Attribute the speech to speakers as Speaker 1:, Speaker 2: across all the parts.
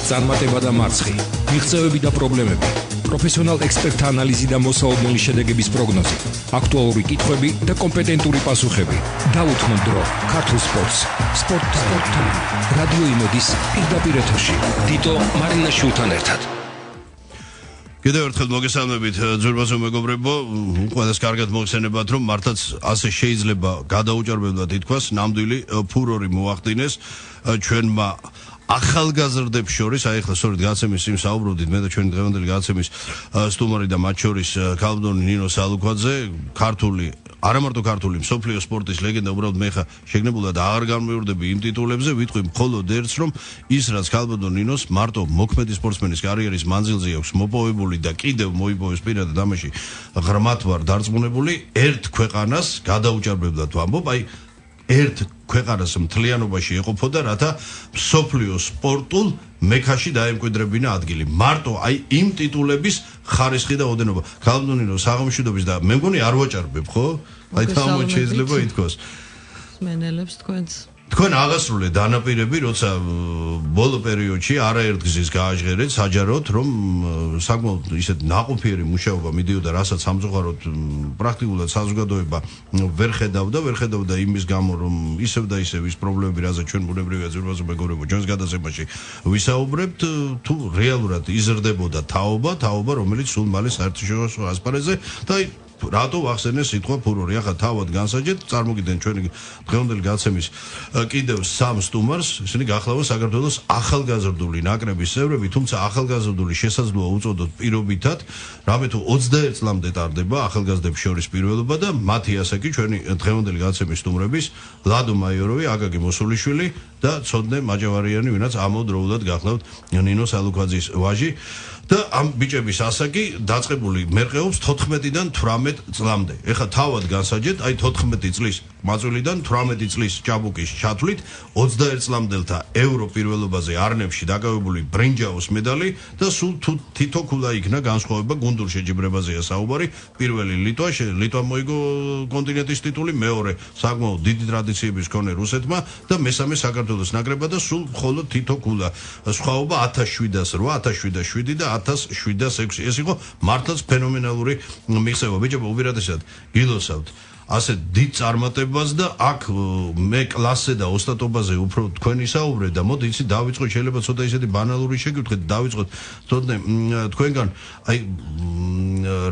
Speaker 1: წარმატება და მარცხი, მიღწევები და პრობლემები, პროფესიონალ ექსპერტთა ანალიზი და მოსაოდნელი შედეგების პროგნოზი, აქტუალური კითხვები და კომპეტენტური პასუხები. დაუთმო დრო ქართულ სპორტს. სპორტ რადიო იმედის პირდაპირ ეთერში. დიტო მარინაშვილთან ერთად.
Speaker 2: კიდევ ერთხელ მოგესალმებით ძვირფასო მეგობრებო, ყველას კარგად მოიხსენებათ, რომ მართლაც ასე შეიძლება გადაუჭარბებლად ითქვას, ნამდვილი ფურორი მოახდინეს ჩვენმა ახალგაზრდებს შორის, აი ახლა სწორედ გაცემის იმ საუბრობდით მე და ჩვენი დღევანდელი გაცემის სტუმარი და მათ შორის ქალბატონი ნინო სალუქვაძე, ქართული არა მარტო ქართული მსოფლიო სპორტის ლეგენდა, უბრალოდ მე ხა შეგნებულად აღარ განმეორდები იმ ტიტულებზე, ვიტყვი მხოლოდ ერთს, რომ ის რაც ქალბატონ ნინოს მარტო მოქმედი სპორტსმენის კარიერის მანძილზე აქვს მოპოვებული და კიდევ მოიპოვეს პირადად ამაში ღრმად ვარ დარწმუნებული, ერთ ქვეყანას გადაუჭარბებლად ვამბობ, აი ერთ ქვეყანას მთლიანობაში ეყოფოდა, რათა მსოფლიო სპორტულ მექაში დაემკვიდრებინა ადგილი. მარტო აი იმ ტიტულების ხარისხი და ოდენობა. ქალბატონ ნინო საღამოშვიდობის და მე მგონი არ ვაჭარბებ, ხო? აი თამო შეიძლება ითქვას.
Speaker 3: მენელებს თქვენს.
Speaker 2: თქვენ აღასრულეთ დანაპირები, როცა ბოლო პერიოდში არაერთგზის გააჟღერეთ საჯაროდ, რომ საკმაოდ ისეთ ნაყოფიერი მუშაობა მიდიოდა, რასაც სამწუხაროდ პრაქტიკულად საზოგადოება ვერ ხედავდა იმის გამო, რომ ისევ და ისევ ის პრობლემები, რაზეც ჩვენ ბუნებრივია ძვირფასო მეგობრებო, ჩვენს გადაცემაში ვისაუბრებთ, თუ რეალურად იზრდებოდა თაობა, რომელიც სულ მალე საერთაშორისო ასპარეზზე და რატო ვახსენე სიტყვა ფურორი? ახლა თავად განსაჯეთ, წარმოგიდგენ ჩვენი დღევანდელი გაცემის კიდევ სამ სტუმარს, ისინი გახლავენ საქართველოს ახალგაზრდული ნაკრების წევრები, თუმცა ახალგაზრდული შესაძლოა უწოდოთ პირობითად, რამე თუ 21 წლამდე ტარდება ახალგაზრდების შორის პირველობა და მათი ასაკი ჩვენი დღევანდელი გაცემის სტუმრების ლადო მაიოროვი, აკაკი მოსულიშვილი და ცოდნე მაჯავარიანი, ვინაც ამავდროულად გახლავთ ნინო სალუქვაძის ვაჟი. და ამ ბიჭების ასაკი დაწყებული მერყეობს 14-დან 18 წლამდე. ეხლა თავად განსაჯეთ, აი 14 წლის მაწვილიდან 18 წლის ჭაბუკის ჩათვლით 21 წლამდელთა ეურო პირველობაზე არნებში დაკავებული ბრინჯაოს медаლი და სულ თითო ქულა იქნა განსხვავება გუნდურ შეჯიბრებაზეა საუბარი. პირველი ლიტვა მოიგო კონტინენტის ტიტული, მეორე საკმაოდ დიდი ტრადიციების მქონე რუსეთმა და მესამე საქართველოს ნაკრებმა და სულ მხოლოდ თითო ქულა. სხვაობა 1708, 1707 და 1706. ეს იყო მართლაც ფენომენალური მიღწევა. ბიჭებო, უპირატესად გილოცავთ ასე დიდ წარმატებას და აქ მე კლასზე და ოსტატობაზე უფრო თქვენი საუბრე და მოდი იცი დავიწყოთ, შეიძლება ცოტა ისეთი ბანალური შეკითხვით დავიწყოთ თორემ თქვენგან აი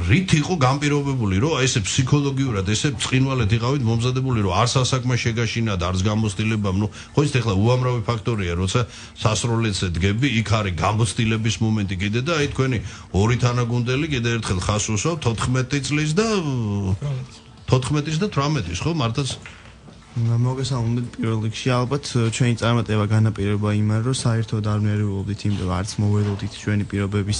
Speaker 2: რით იყო განპირობებული, რომ აი ესე ფსიქოლოგიურად ესე ბრწყინვალედ იყავით მომზადებული, რომ არც ასაკმა შეგაშინათ, არც გამოცდილებამ, ნუ ხო იცით ახლა უამრავი ფაქტორია, როცა სასროლეთზე დგები, იქ არის გამოცდილების მომენტი კიდე და აი თქვენი ორი თანაგუნდელი კიდე ერთხელ ხას უსვავთ 14 წლის და 14-ის და 18-ის, ხო, მართლაც
Speaker 4: მოგესალმებით პირველ რიგში. ალბათ ჩვენი წარმატება განაპირობა იმან, რომ საერთოდ არ ვერეულობდით, იმიტომ არც მოველოდით ჩვენი პირობების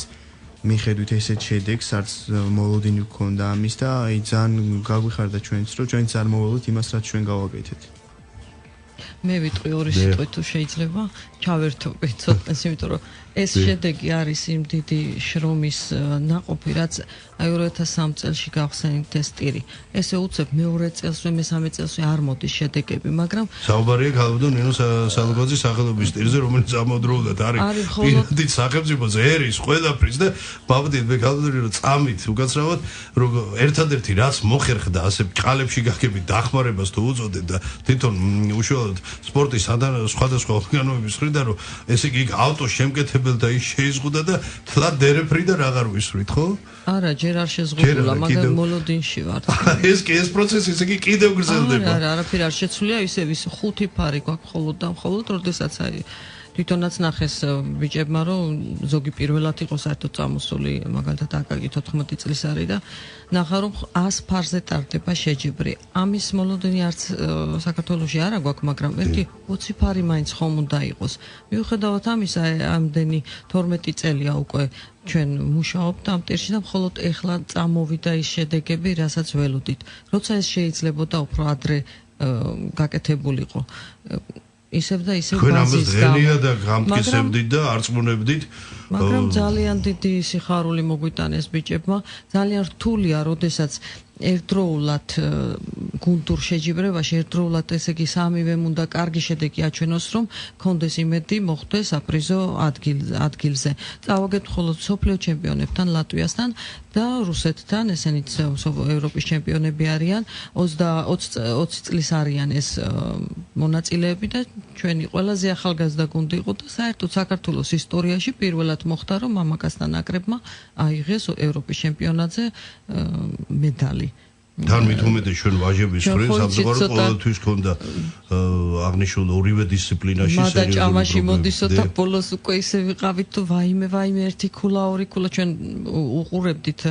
Speaker 4: მიხედვით ესეთ შედეგს, არც მოლოდინი გქონდა ამის და აი ძალიან გაგვიხარდა ჩვენც, რომ ჩვენც არ მოველოდით იმას, რაც ჩვენ გავაკეთეთ.
Speaker 3: მე ვიტყვი ორი სიტყვით თუ შეიძლება ჩავერთობი ცოტას, იმიტომ რომ ეს შედეგი არის იმ დიდი შრომის ნაყოფი, რაც აი 2003 წელში გავხსენით ეს ტირი. ესე უცებ მეორე წელსვე, მესამე წელსვე არ მოდის შედეგები, მაგრამ
Speaker 2: საუბარია ქალბატონ ნინო სალუქვაძის სახელობის ტირზე, რომელიც ამავდროულად არის პირადით სახელმწიფოზე ერის ყველაფრის და ბაბდით მე ქალბატონი რომ წამით უკაცრავად, რომ ერთადერთი რაც მოხერხდა ასე ბჭყალებში გაგებით დახმარებას თუ უწოდეთ და თვითონ უშუალოდ სპორტის სხვადასხვა ორგანოების მხრიდან, რომ ესე იგი ავტო შემკეთებელთა ის შეიზღუდა და თლად დერეფრიდან აღარ ვისვრით, ხო?
Speaker 3: არა, ჯერ არ შეზღუდულა, მაგრამ მოლოდინში ვარ.
Speaker 2: ეს პროცესი ესე იგი კიდევ გრძელდება.
Speaker 3: არა, არაფერი არ შეცვლია, ისევ ის ხუთი ფარი გვაქვს მხოლოდ და მხოლოდ, როდესაც აი თვითონაც ნახეს ბიჭებმა, რომ ზოგი პირველად იყო საერთოდ წამოსული, მაგალითად აკაკი 14 წლის არის და ნახა რომ 100 ფარზე ტარდება შეჯიბრი. ამის მოლოდინი არც საქართველოში არა გვაქვს, მაგრამ ერთი 20 ფარი მაინც ხომ უნდა იყოს. მიუხედავად ამისა, ამდენი 12 წელია უკვე ჩვენ მუშაობთ ამ ტირში და მხოლოდ ეხლა წამოვიდა ის შედეგები, რასაც ველოდით. როცა ეს შეიძლებოდა უფრო ადრე გაკეთებულიყო. ისევ და ისევ
Speaker 2: ბაზის გამო და გამტკიცებდით და არწმუნებდით,
Speaker 3: მაგრამ ძალიან დიდი სიხარული მოგვიტანეს ბიჭებმა. ძალიან რთულია, როდესაც ერთდროულად გუნდურ შეჯიბრებაში ერთდროულად ესე იგი სამივემ უნდა კარგი შედეგი აჩვენოს, რომ კონდეს იმედი მოხვდეს აპრიზო ადგილზე. წავაგეთ მხოლოდ სოფლიო ჩემპიონებთან ლატვიასთან და რუსეთთან, ესენიც ევროპის ჩემპიონები არიან, 20 წლის არიან ეს მონაწილეები და ჩვენი ყველაზე ახალგაზრდა გუნდი იყო და საერთოდ საქართველოს ისტორიაში პირველად მოხდა, რომ მამაკაცთა ნაკრებმა აიღეს ევროპის ჩემპიონატზე медали.
Speaker 2: თან მით უმეტეს ჩვენ ვაჟების ხრი სამწუხაროდ ყოველთვის ქონდა აღნიშნულ ორივე დისციპლინაში სერიოზული პრობლემები.
Speaker 3: მადაჭამაში მოდისოთა ბოლოს უკვე ისე ვიყავით თუ ვაიმე ერთი ქულა ორი ქულა ჩვენ უყურებდით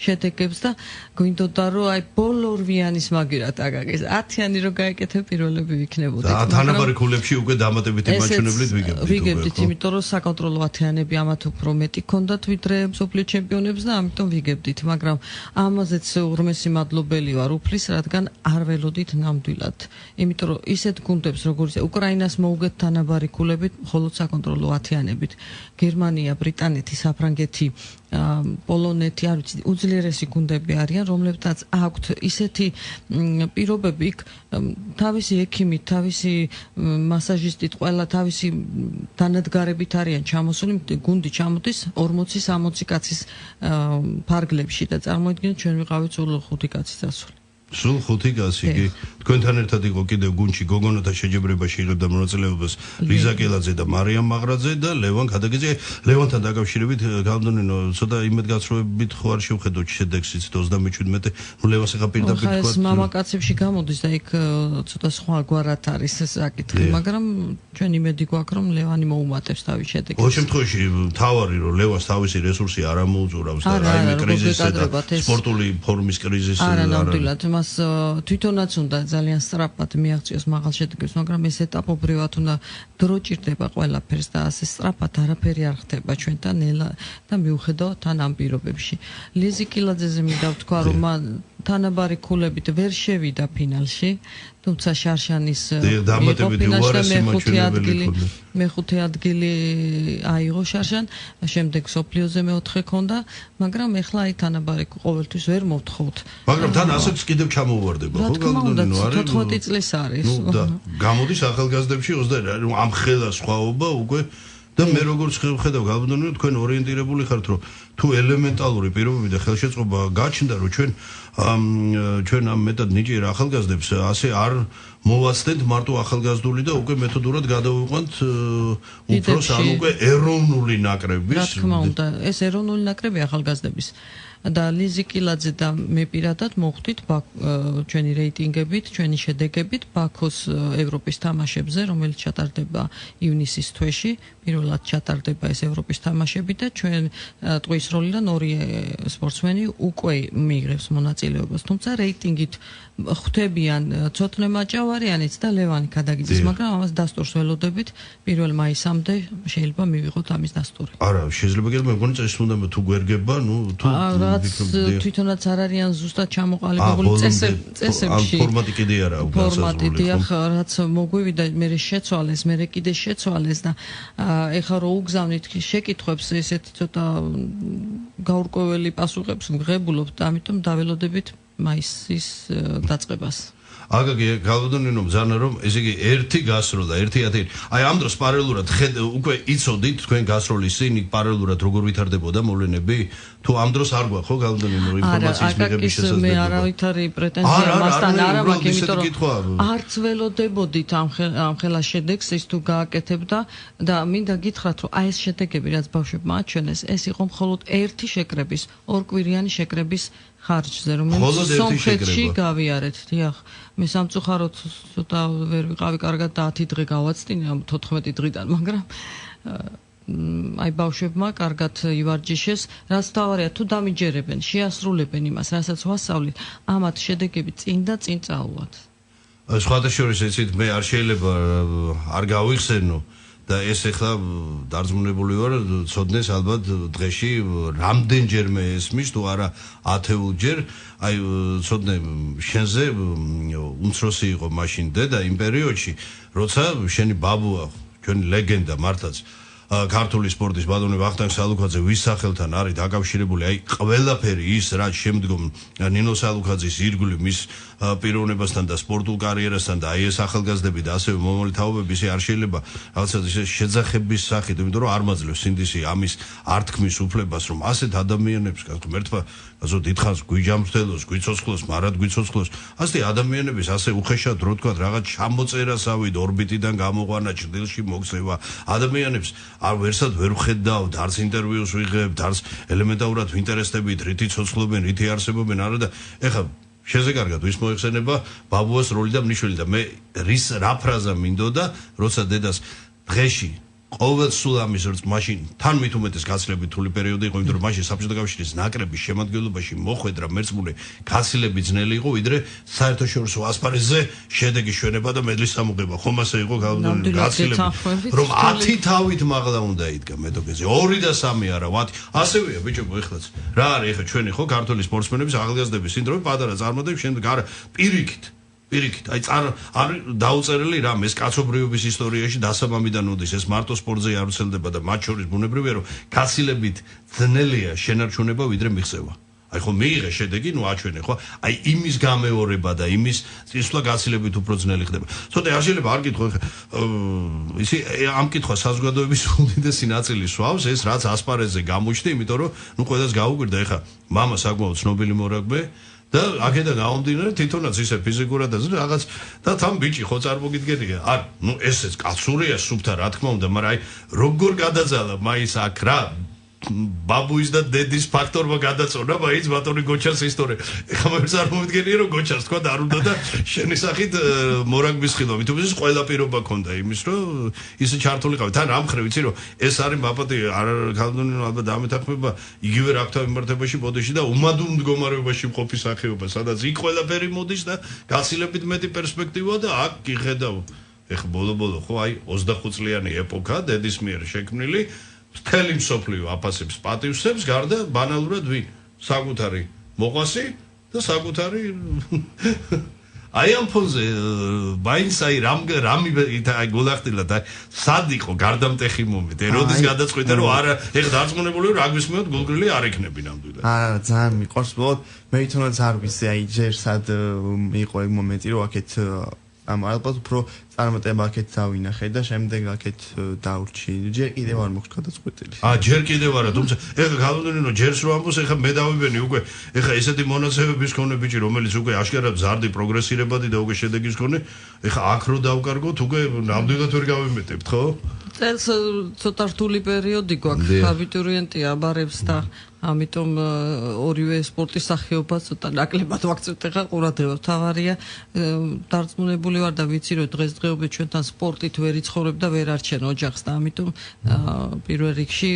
Speaker 3: შედეგებს და გვინდოდა რომ აი ბოლო რვიანის მაგირად აკაკეს 10-იანი რო გაეკეთე პირველები ვიქნებოდით.
Speaker 2: და თანაბარი ქულებში უკვე დამატებითი მაჩვენებლით
Speaker 3: ვიგებდით, იმიტომ რომ საკონტროლო 10-იანები ამათ უფრო მეტი ქონდათ ვიდრე მსოფლიო ჩემპიონებს და ამიტომ ვიგებდით, მაგრამ ამაზეც უღრმესი მადლობა ვარ უფლის, რადგან არ ველოდით ნამდვილად. იმიტომ რომ ისეთ გუნდებს როგორც უკრაინას მოუგეთ თანაბარი ქულებით, მხოლოდ საკონტროლო 10-იანებით. გერმანია, ბრიტანეთი, საფრანგეთი, პოლონეთი, არ ვიცი, უძლიერესი გუნდები არიან, რომლებთაც აქვთ ისეთი პირობები, იქ თავისი ექიმით, თავისი მასაჟისტით, ყველა თავისი დანადგარებით არიან ჩამოსული, გუნდი ჩამოდის 40-60 კაცის ფარგლებში და წარმოიდგინეთ ჩვენ ვიყავით სულ 5 კაცი დასული.
Speaker 2: სულ 5 კაცი კი თქვენთან ერთად იყო კიდევ გუნდში გოგონათა შეჯიბრებაში იღებდა მონაწილეობას ლიზა კელაძე და მარიამ მაღრაძე და ლევან ქადაგიძე. ლევანთან დაკავშირებით გამდონინო ცოტა იმედგაცრუებით ხო არ შევხედოთ შედეგს 37. ნუ ლევანს ახლა პირდაპირ თქვა.
Speaker 3: ეს მამაკაცებში გამოდის და იქ ცოტა სხვა გვარად არის ეს საკითხი, მაგრამ ჩვენ იმედი გვაქვს რომ ლევანი მოუმატებს თავის შედეგს.
Speaker 2: ყოველ შემთხვევაში თავარი რომ ლევანს თავისი რესურსი არ ამოუწურავს და რაიმე კრიზისზე და სპორტული ფორმის კრიზისი
Speaker 3: არა ნამდვილად მას თვითონაც უნდა ძალიან სწრაფად მიაღწიოს მაღალ შედეგებს, მაგრამ ეს ეტაპობრივად უნდა დრო ჭირდება ყველაფერს და ასე სწრაფად არაფერი არ ხდება ჩვენთან და მიუხედავად თან ამ პირობებში. ლიზი კილაძეზე მინდა ვთქვა, რომ თანაბარი ქულებით ვერ შევიდა ფინალში, თუმცა შარშანის მეხუთე ადგილი აიღო შარშან, შემდეგ სოფლიოზე მეოთხე ქონდა, მაგრამ ეხლა აი თანაბარი ყოველთვის ვერ მოვთხოვთ.
Speaker 2: მაგრამ თან ასეც კიდევ ჩამოუვარდება, ხო გალდონინო არის?
Speaker 3: 14 წლის არის.
Speaker 2: ნუ და გამოდის ახალგაზრდებში 20 ამ ხელა სხვაობა უკვე და მე როგორც ხედავ გალდონინო თქვენ ორიენტირებული ხართ რომ თუ ელემენტალური პირობები და ხელშეწყობა გაჩნდა რომ ჩვენ ამ მეტად ნიჭიერ ახალგაზრდებს ასე არ მოვაცდეთ მარტო ახალგაზრდული და უკვე მეთოდურად გადავიყვანთ უფროს ან უკვე ეროვნული ნაკრების.
Speaker 3: რა თქმა უნდა, ეს ეროვნული ნაკრები ახალგაზრდების და ლიზი კილაძე და მე პირადად მოხვდით ჩვენი რეიტინგებით, ჩვენი შედეგებით ბაქოს ევროპის თამაშებზე, რომელიც ჩატარდება ივნისის თვეში, პირველად ჩატარდება ეს ევროპის თამაშები და ჩვენ ტყუის როლიდან ორი სპორტსმენი უკვე მიიღებს მონაწილეობას, თუმცა რეიტინგით ხვდებიან ცოტნე მაჭავარიანიც და ლევანი ქადაგიძის, მაგრამ ამას დასტურს ველოდებით 1 მაისამდე შეიძლება მივიღოთ ამის დასტური.
Speaker 2: არა, შეიძლება კიდევ მე მგონი წესს უნდა თუ გვერგება, ნუ თუ
Speaker 3: თვითონაც არ არიან ზუსტად ჩამოყალიბებული წესებში.
Speaker 2: ფორმატი კიდე არა აქვს
Speaker 3: ფორმატი დიახ, რაც მოგვივიდა, მე შეცვალეს, მე კიდე შეცვალეს და ეხლა რო უგზავნით შეკითხვებს, ესეთ ცოტა გაურკვეველი პასუხებს ვღებულობთ, ამიტომ დაველოდებით მაისის დაწყებას.
Speaker 2: აგაგე გალდონინო მზარნა რომ ესე იგი ერთი გასროლა, ერთი ათი. აი ამ დროს პარალელურად უკვე იცოდით თქვენ გასროლის წინ პარალელურად როგორ ვითარდებოდა მოვლენები? თუ ამ დროს არ გვაქვს ხო გალდონინო ინფორმაციის მიღების შესაძლებლობა?
Speaker 3: მე არავითარი პრეტენზია მასთან არ მაქვს, იმიტომ რომ არც ველოდებოდით ამ ხელა შედეგს ის თუ გააკეთებდა და მინდა გითხრათ რომ აი ეს შედეგები რაც ბავშვებმა აჩვენეს, ეს იყო მხოლოდ ერთი შეკრების, ორკვირიანი შეკრების ხარჯზე, რომელიც სომხეთში გავიარეთ, დიახ. მე სამწუხაროდ ცოტა ვერ ვიყავი კარგად და 10 დღე გავაცდინე ამ 14 დღიდან, მაგრამ აი ბავშვებმა კარგად ივარჯიშეს, რაც თავარია თუ დამიჯერებენ, შეასრულებენ იმას, რასაც ვასწავლით, ამათ შედეგები წინ და წინ წაუვათ.
Speaker 2: სხვათა შორის ეცით მე არ შეიძლება არ გავიხსენო და ეს ახლა დარწმუნებული ვარ, ცოდნეს ალბათ დღეში რამდენჯერმე ესმის თუ არა ათეულჯერ, აი ცოდნე შენზე უმცროსი იყო მაშინ დედა იმ პერიოდში, როცა შენი ბაბუა, ჩვენი ლეგენდა მართლაც ქართული სპორტის ბატონი ვახტანგ სალუქაძე ვის სახელთან არის დაკავშირებული აი ყველაფერი ის რაც შემდგომ ნინო სალუქაძის ირგვლივ მის პიროვნებასთან და სპორტულ კარიერასთან და აი ეს ახალგაზრდები და ასევე მომავალი თაობები ისე არ შეიძლება რაღაცა ისე შეძახების სახით იმიტომ რომ არ მაძლევს სინდისი ამის ართქმის უფლებას რომ ასეთ ადამიანებს ერთმა ასე დიდხანს გვიჯამრთელოს გვიცოცხლოს მარად გვიცოცხლოს ასე ადამიანების ასე უხეშად რო თქვა რაღაც ჩამოწერასავით ორბიტიდან გამოყვანა ჭრილში მოქცევა ადამიანებს არ ვერსად ვერ ვხედავთ არც ინტერვიუს ვიღებთ არც ელემენტარულად ვინტერესდებით რითი ცოცხლობენ რითი არსებობენ არა და ეხლა შეზეკარგად ვის მოეხსენება ბაბუას როლი და მნიშველი და მე რა ფრაზა მინდოდა როცა დედას დღეში ყოველ სულ ამის მაშინ თან მით უმეტეს გაცილებით რთული პერიოდი იყო იმიტომ რომ მაშინ საბჭოთა კავშირის ნაკრების შემადგენლობაში მოხვედრა მერწმუნე გაცილებით ძნელი იყო ვიდრე საერთაშორისო ასპარეზზე შედეგის ჩვენება და მედლის სამოგება ხომ ასე იყო გაცილებით რომ 10 თავით მაღლა უნდა იდგა მეტოქეზე 2 და 3 არა 10 ასევეა ბიჭებო ეხლაც რა არის ეხლა ჩვენი ხო ქართული სპორტსმენების ახალგაზრდების სინდრომი პატარა წარმოდები შემდეგ არა პირიქით აი არ დაუწერელი რამ ეს კაცობრიობის ისტორიაში დასაბამიდან უდის ეს მარტო სპორტზე არ ვრცელდება და მათ შორის ბუნებრივია რომ გაცილებით ძნელია შენარჩუნება ვიდრე მიღწევა აი ხო მიიღე შედეგი ნუ აჩვენე ხო აი იმის გამეორება და იმის წინსვლა გაცილებით უფრო ძნელი ხდება ცოტა არ შეიძლება არ გითხო ისი ამ კითხვა საზოგადოების უდიდესი ნაწილი სვავს ეს რაც ასპარეზზე გამოჩნდა იმიტომ რომ ნუ ყველას გაუკვირდა ეხა მამა საკმაოდ ცნობილი მორაგბე და აქედან გამომდინარე თვითონაც ისე ფიზიკურად და რაღაც და თან ბიჭი ხო წარმოგიდგენია არ ნუ ესეც კაცურია სუფთა რა თქმა უნდა მაგრამ აი როგორ გადაძალა მაის აქ რა ბაბუის და დედის ფაქტორმა გადაწონა მაინც ბატონი გოჩას ისტორია ეხლა მე წარმოვიდგენია რომ გოჩას თქვა არ უნდა და შენი სახით მორაგბის ხილვა მით უმეტეს ყველა პირობა ქონდა იმის რომ ისე ჩართულიყავი თან ამ ხრი ვიცი რომ ეს არის მაპატი არ ქალბატონი ალბათ ამეთანხმება იგივე რაფთა მიმართებაში პოდეში და უმადურ მდგომარეობაში მყოფი სახეობა სადაც იქ ყველაფერი მოდის და გაცილებით მეტი პერსპექტივა და აქ გიხედავ ეხლა ბოლო ხო აი 25 წლიანი ეპოქა დედის მიერ შექმნილი მთელი მსოფლიო აფასებს პატივსებს გარდა ბანალურად ვინ საკუთარი მოყვასი და საკუთარი აი ამ ფონზე მაინც აი რამი აი გულახდილად აი სად იყო გარდამტეხი მომენტი როდის გადაწყვიტე რომ არა ეხლა დარწმუნებული რა გვისმევთ გულგრილი არ იქნები ნამდვილად
Speaker 4: არა ძალიან მიყვარს ბოლოდ მე თვითონაც არ ვიცი აი ჯერ სად იყო ეგ მომენტი რომ აქეთ ამ ალბათ უფრო წარმატება აქეთ დავინახე და შემდეგ აქეთ დავრჩი. ჯერ კიდევ არ მოხდა გადაწყვეტილი.
Speaker 2: ჯერ კიდევ არა, თუმცა ეხლა გალოდენინო ჯერს რო ამბოს, ეხლა მე დავიბენი უკვე, ეხლა ესეთი მონაცემების მქონე ბიჭი, რომელიც უკვე აშკარად ზარდი პროგრესირებადი და უკვე შედეგის მქონე, ეხლა აქ რო დავკარგოთ, უკვე ნამდვილად ვერ გავიმეტებთ, ხო?
Speaker 3: წელს ცოტა რთული პერიოდი გვაქვს, აბიტურიენტი აბარებს და ამიტომ ორივე სპორტის სახეობა ცოტა ნაკლებად ვაქცევთ ახლა ყურადღება. თავარია დარწმუნებული ვარ და ვიცი რომ დღესდღეობით ჩვენთან სპორტით ვერ იცხოვრებ და ვერ არჩენ ოჯახს და ამიტომ პირველ რიგში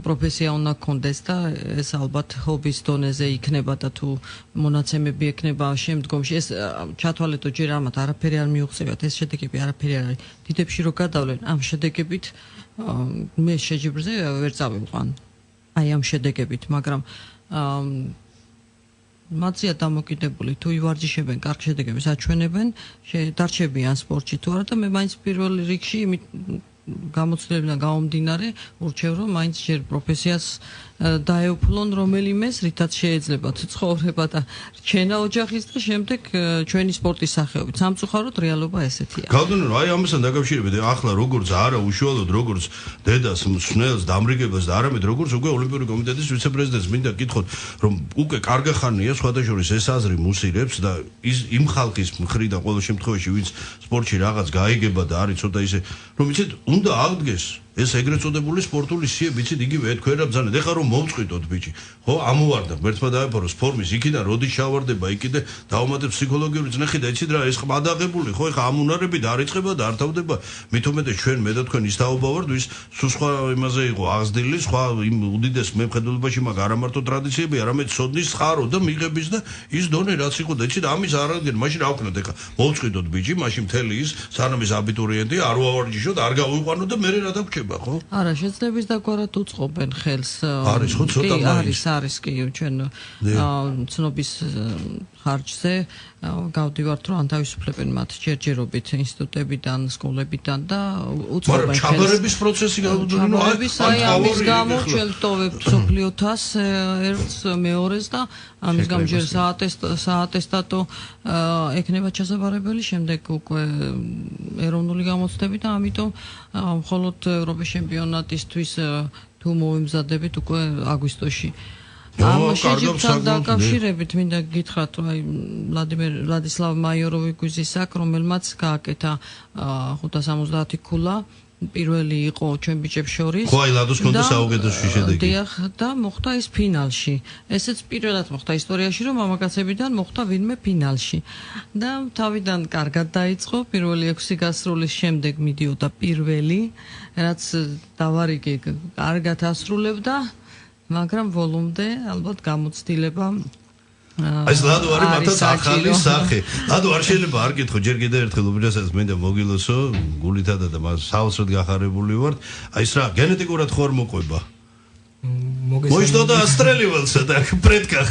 Speaker 3: პროფესია უნდა გქონდეს და ეს ალბათ ჰობის დონეზე იქნება და თუ მონაცემები ექნება შემდგომში ეს ჩათვალეთო ჯერ ამათ არაფერი არ მიუღწევათ ეს შედეგები არაფერი არ არის დიდებში რო გადავლენ ამ შედეგებით მე შეჯიბრზე ვერ წავიყვან აი ამ შედეგებით, მაგრამ მათზეა დამოკიდებული თუ ივარჯიშებენ კარგ შედეგებს აჩვენებენ, დარჩებიან სპორტში თუ არა და მე მაინც პირველ რიგში გამოცდილებიდან გამომდინარე ურჩევ რომ მაინც ჯერ პროფესიას დაეუფლონ რომელიმეს რითაც შეეძლებათ ცხოვრება და რჩენა ოჯახის და შემდეგ ჩვენი სპორტის სახეობით სამწუხაროდ რეალობა ესეთია.
Speaker 2: გალდონო აი ამასთან დაკავშირებით ახლა როგორც არა უშუალოდ როგორც დედას მსნელს დამრიგებას და არამედ როგორც უკვე ოლიმპიური კომიტეტის ვიცე-პრეზიდენტს მინდა გითხოთ რომ უკვე კარგი ხანია სხვადასხვა ეს აზრი მუსირებს და იმ ხალხის მხრიდან ყოველ შემთხვევაში ვინც სპორტში რაღაც გაიგება და არის ცოტა ისე რომ იცით უნდა აღდგეს ეს ეგრეთ წოდებული სპორტული სიე ვიცით იგივე თქვენ რა ბრძანეთ ეხლა რომ მოვწყვიტოთ ბიჭი ხო ამოვარდა ღმერთმა დაეფაროს ფორმის იქიდან როდის ჩავარდება იქიდან დაუმატებ ფსიქოლოგიური წნეხი და იცით რა ეს ყმადაღებული ხო ეხლა ამ უნარები დაარიწყება და არ თავდება მით უმეტეს ჩვენ მე და თქვენ ის თაობა ვართ ვის სულ სხვა იმაზე იყო აღზრდილი სხვა იმ უდიდეს მემხედველობაში მაგ არა მარტო ტრადიციები არამედ სოდნის წყარო და მიღების და ის დონე რაც იყო და იცით ამის არაგენ მაშინ რა ვქნათ ეხლა მოვწყვიტოთ ბიჭი მაშინ მთელი ის სანამ ეს აბიტურიენტი არ ვავარჯიშოთ არ გავიყვანოთ და მე რა დაგვრჩება არა
Speaker 3: შეძლების დაგვარად უწყობენ ხელს
Speaker 2: არის ხო ცოტა
Speaker 3: არის კი ჩვენ ცნობის ხარჯზე გავდივართ რომ ანთავისუფლებენ მათ ჯერჯერობით ინსტიტუტებიდან, სკოლებიდან და უწყობენ ხელს.
Speaker 2: ჩაბარების პროცესი გავდუნო
Speaker 3: აი ამის გამო ჩვენ ვტოვებთ სოფლიო თასს ერთს მეორეს და ამის გამო ჯერ საატესტატო ექნება ჩასაბარებელი, შემდეგ უკვე ეროვნული გამოცდები და ამიტომ მხოლოდ ევროპის ჩემპიონატისთვის თუ მოვიმზადებით უკვე აგვისტოში. ამ შეჯიბრთან დაკავშირებით მინდა გითხრათ აი ვლადისლავ მაიოროვიგვიზის აქ რომელმაც გააკეთა 570 ქულა პირველი იყო ჩვენ ბიჭებს შორის.
Speaker 2: ხო, აი ლადოს კონდა საუკეთესო შედეგი.
Speaker 3: დიახ, და მოხდა ის ფინალში. ესეც პირველად მოხდა ისტორიაში, რომ მამაკაცებიდან მოხდა ვინმე ფინალში. და თავიდან კარგად დაიწყო, პირველი 6 გასრულის შემდეგ მიდიოდა პირველი, რაც დავარიგე კარგად ასრულებდა, მაგრამ ვოლუმდე ალბათ გამოცდილება
Speaker 2: ეს ლადო არის მართაც ახალი სახე. ლადო არ შეიძლება არ გითხო ჯერ კიდევ ერთხელ უბრალოდ მინდა მოგილოსო გულითადა და საოცრად გახარებული ვარ. აი ეს რა გენეტიკურად ხო არ მოყვება? მოიშტოდა ასტრელივალსა და პრედკა.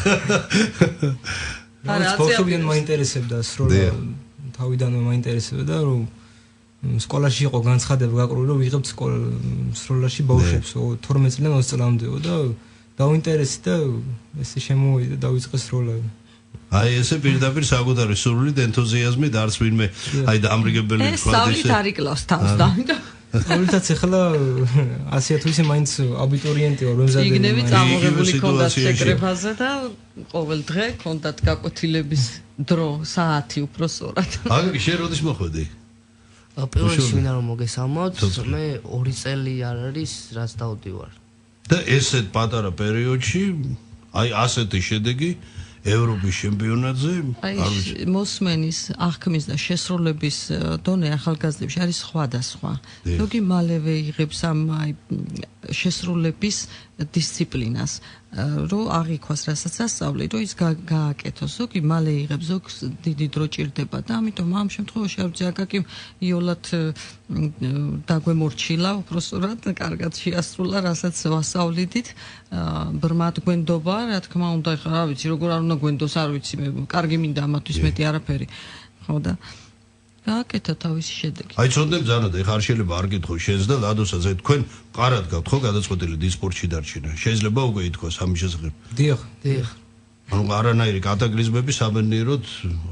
Speaker 5: სპორტობიდან მაინტერესებდა სრულ თავიდანვე მაინტერესებდა რომ სკოლაში იყო განცხადება გაკრული რომ ვიღებთ სროლაში ბავშვებს 12 წლიდან 20 წლამდეო და დაუინტერესდი და ესე შემოვიდა დავიწყე სროლა.
Speaker 2: აი ესე პირდაპირ საკუთარი სურვილით ენთუზიაზმით არც ვინმე აი დაამრიგებელი
Speaker 3: ეს სწავლით არ იკლავს თავს და ამიტომ
Speaker 5: ყოველთვის ახლა 100.000 ისე მაინც აბიტურიენტი ვარ რომზადები.
Speaker 3: იგნები წამოღებული ქონდათ შეკრებაზე და ყოველ დღე ქონდათ გაკვეთილების დრო საათი უფრო სწორად.
Speaker 2: აგრი შენ როდის მოხვედი?
Speaker 6: პირველში მინდა რომ მოგესალმოთ, მე 2 წელი არ არის რაც დავდივარ.
Speaker 2: და ესეთ პატარა პერიოდში აი ასეთი შედეგი ევროპის ჩემპიონატზე
Speaker 3: აი მოსმენის აღქმის და შესრულების დონე ახალგაზრდებში არის სხვადასხვა. ზოგი მალევე იღებს ამ აი შესრულების დისციპლინას, რომ აღიქვას რასაც ასწავლი, რომ ის გააკეთოს. ზოგი მალე იღებს, ზოგს დიდი დრო ჭირდება და ამიტომ ამ შემთხვევაში არ ვიცი აკაკი იოლად დაგვემორჩილა, უბრალოდ კარგად შეასრულა, რასაც ვასწავლიდით. ბრმად გვენდობა, რა თქმა უნდა, ხა რა ვიცი, როგორ არ უნდა გვენდოს, არ ვიცი, მე კარგი მინდა ამათვის მეტი არაფერი. ხო და გააკეთა თავისი შედეგი.
Speaker 2: აი ცოდნე ბძანოთ, ეხა არ შეიძლება არ გითხო შენს და ლადოსაც, აი თქვენ ყარად გაქვთ ხო გადაწყვეტილი დისპორტში დარჩენა. შეიძლება უკვე ითქვას ამის შესახებ.
Speaker 5: დიახ.
Speaker 2: ანუ არანაირი კატაკლიზმები საბედნიეროდ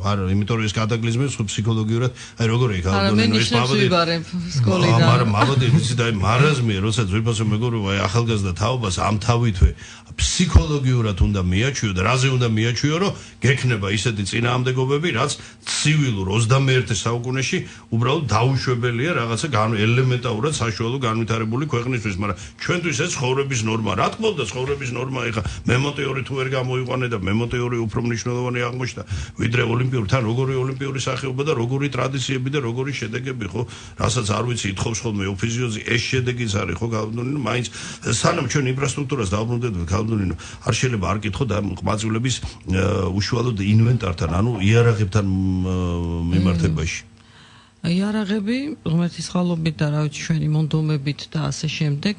Speaker 2: არ, იმიტომ რომ ეს კატაკლიზმები ხო ფსიქოლოგიურად, აი როგორ იქ ალბათ
Speaker 3: ეს მაბადები სკოლიდან.
Speaker 2: მაგრამ მაბადები ვიცი და აი მარაზმია, როცა ძვირფასო მეგობრობა აი ახალგაზრდა თაობას ამ თავითვე ფსიქოლოგიურად უნდა მიაჩვიო და რაზე უნდა მიაჩვიო, რომ გექნება ისეთი წინააღმდეგობები, რაც ცივილურ 21 საუკუნეში უბრალოდ დაუშვებელია რაღაცა ელემენტარულად საშუალო განვითარებული ქვეყნისთვის, მაგრამ ჩვენთვის ეს ცხოვრების ნორმა. რა თქმა უნდა, ცხოვრების ნორმა ეხა მემოტეორი თუ ვერ გამოიყვანე და მემოტეორი უფრო მნიშვნელოვანი აღმოჩნდა, ვიდრე ოლიმპიური, თან როგორი ოლიმპიური სახეობა და როგორი ტრადიციები და როგორი შედეგები, ხო? რასაც არ ვიცი, ითხოვს ხოლმე ოფიზიოზი, ეს შედეგიც არის, ხო, გავდონინო, მაინც სანამ ჩვენ ინფრასტრუქტურას დავბრუნდებით, გავდონინო, არ შეიძლება არ კითხო და ყმაწვილების უშუალოდ ინვენტართან, ანუ იარაღებთან მიმართებაში.
Speaker 3: იარაღები, ღმერთის ხალობით და რა ვიცი, ჩვენი მონდომებით და ასე შემდეგ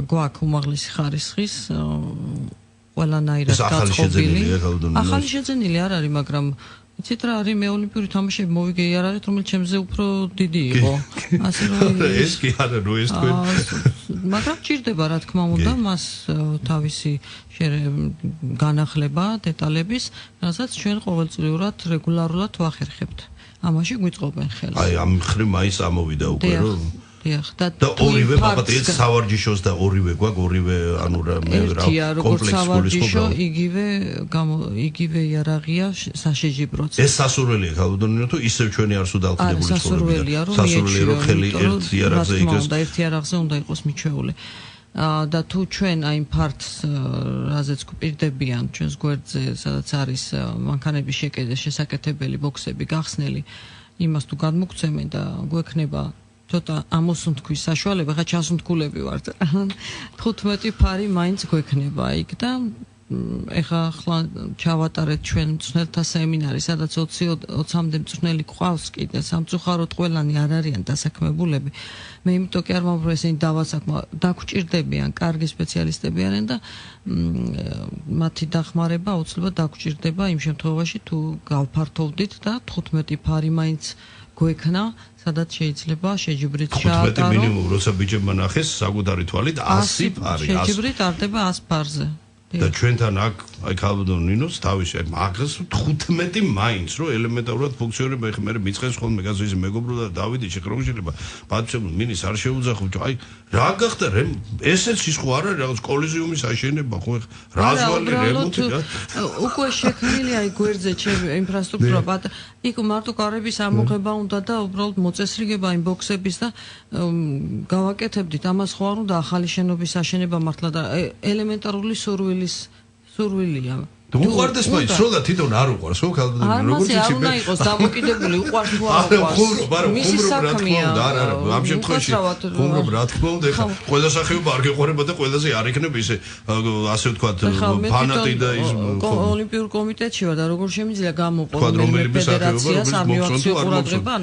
Speaker 3: გვაქვს უმაღლესი ხარისხის ყველანაირად გაწყობილი. ახალი შეძენილი არ არის, მაგრამ იცით რა არის, მე ოლიმპიური თამაშები მოვიგე იარაღით, რომელიც ჩემზე უფრო დიდი იყო. ასე რომ
Speaker 2: ეს კი არა, რო ეს თქვენ.
Speaker 3: მაგრამ ჭირდება რა თქმა უნდა მას თავისი განახლება დეტალების, რასაც ჩვენ ყოველწლიურად რეგულარულად ვახერხებთ. ამაში გვიწყობენ ხელს.
Speaker 2: აი ამ ხრი მაინც ამოვიდა უკვე რომ
Speaker 3: დიახ
Speaker 2: და ორივე მაგათაც სავარჯიშოს და ორივე გვაქვს ორივე ანუ რა
Speaker 3: კომპლექსური იგივე იარაღია საშეჯიბროც.
Speaker 2: ეს სასურველია ხალხოდონინო თუ ისევ ჩვენი არ სუდალკიდებული
Speaker 3: ცხოვრებია. სასურველია
Speaker 2: რომ ხელი ერთ იარაღზე იქოს.
Speaker 3: და ერთ იარაღზე უნდა იყოს მიჩეული. და თუ ჩვენ აი ფარტს რაზეც გვპირდებიან ჩვენს გვერდზე, სადაც არის მანქანების შეკედეს შესაკეთებელი ბოქსები გახსნელი, იმას თუ გადმოგცემენ და გვექნება ცოტა ამოსუნთქვის საშუალება, ხა ჩასუნთქულები ვართ. 15 ფარი მაინც გვექნება იქ და ეხლა ახლა ჩავატარეთ ჩვენ მწვრთნელთა სემინარი, სადაც 20-20-მდე მწვრთნელი ყავს კიდე, სამწუხაროდ ყველანი არ არიან დასაქმებულები. მე იმიტომ კი არ ვამბობ, რომ ესენი დაგვჭირდებიან, კარგი სპეციალისტები არიან და მათი დახმარება აუცილებლად დაგვჭირდება იმ შემთხვევაში, თუ გავფართოვდით და 15 ფარი მაინც გვექნა, სადაც შეიძლება შეჯიბრით ჩაატარო.
Speaker 2: 15 მინიმუმ, როცა ბიჭებმა ნახეს საკუთარი თვალით 100 ფარი.
Speaker 3: შეჯიბრით არდება 100 ფარზე.
Speaker 2: და ჩვენთან აქ აი ქალბატონ ნინოს თავის მაგას 15 მაინც რომ ელემენტარულად ფუნქციონირება ეხლა მე მიწყეს ხოლმე გასვისი მეგობრო და დავიდი შეხრომ შეიძლება პატიცებულ მინის არ შეუძახო აი რა გახდა ესეც ის ხო არა რაღაც კოლიზიუმის აშენება ხო რაზვალი რემონტი
Speaker 3: უკვე შექმნილი აი გვერდზე ჩემი ინფრასტრუქტურა იქ მარტო კარების ამოღება უნდა და უბრალოდ მოწესრიგება იმ ბოქსების და გავაკეთებდით ამას ხო არ უნდა ახალი შენობის აშენება მართლა და ელემენტარული სურვილია
Speaker 2: თუ უყვარდეს მაინც სრულად თვითონ არ უყვარს ხო ქალბატონი
Speaker 3: როგორც იცი არ უნდა იყოს დამოკიდებული უყვარს თუ არ უყვარს მისი საქმეა
Speaker 2: არა ამ შემთხვევაში ხუმრობ რა თქმა უნდა ეხლა ყველა სახეობა არ გეყარება და ყველაზე არ იქნება ისე ასე ვთქვათ ფანატი და ის
Speaker 3: ოლიმპიურ კომიტეტში ვარ და როგორ შემიძლია გამოყო ფედერაციას არ მივაქციო ყურადღება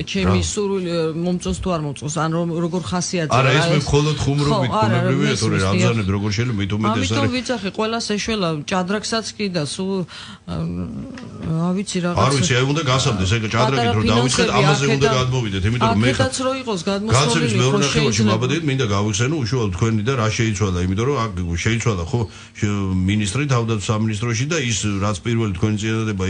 Speaker 3: ჩემი სურვილი მომწონს თუ არ მომწონს ან როგორ ხასიათზე
Speaker 2: არა ეს მე მხოლოდ ხუმრობი კოლეგებია თორე რამზანებ როგორ შეიძლება მით უმეტეს არის
Speaker 3: ამიტომ ვიცახი ყველას ეშველა ჭადრაკსაც კი და სულ ავიცი რაღაც
Speaker 2: არ ვიცი აი უნდა გასამდეს ეგ ჭადრაკით რომ დავიწყეთ ამაზე უნდა გადმოვიდეთ იმიტომ რომ მე
Speaker 3: აქედაც რო იყოს გადმოსული
Speaker 2: ხო შეიძლება მაბადეთ მინდა გავიხსენო უშუალოდ თქვენი და რა შეიცვალა იმიტომ რომ აქ შეიცვალა ხო მინისტრი თავდაცვის სამინისტროში და ის რაც პირველი თქვენი წინადადება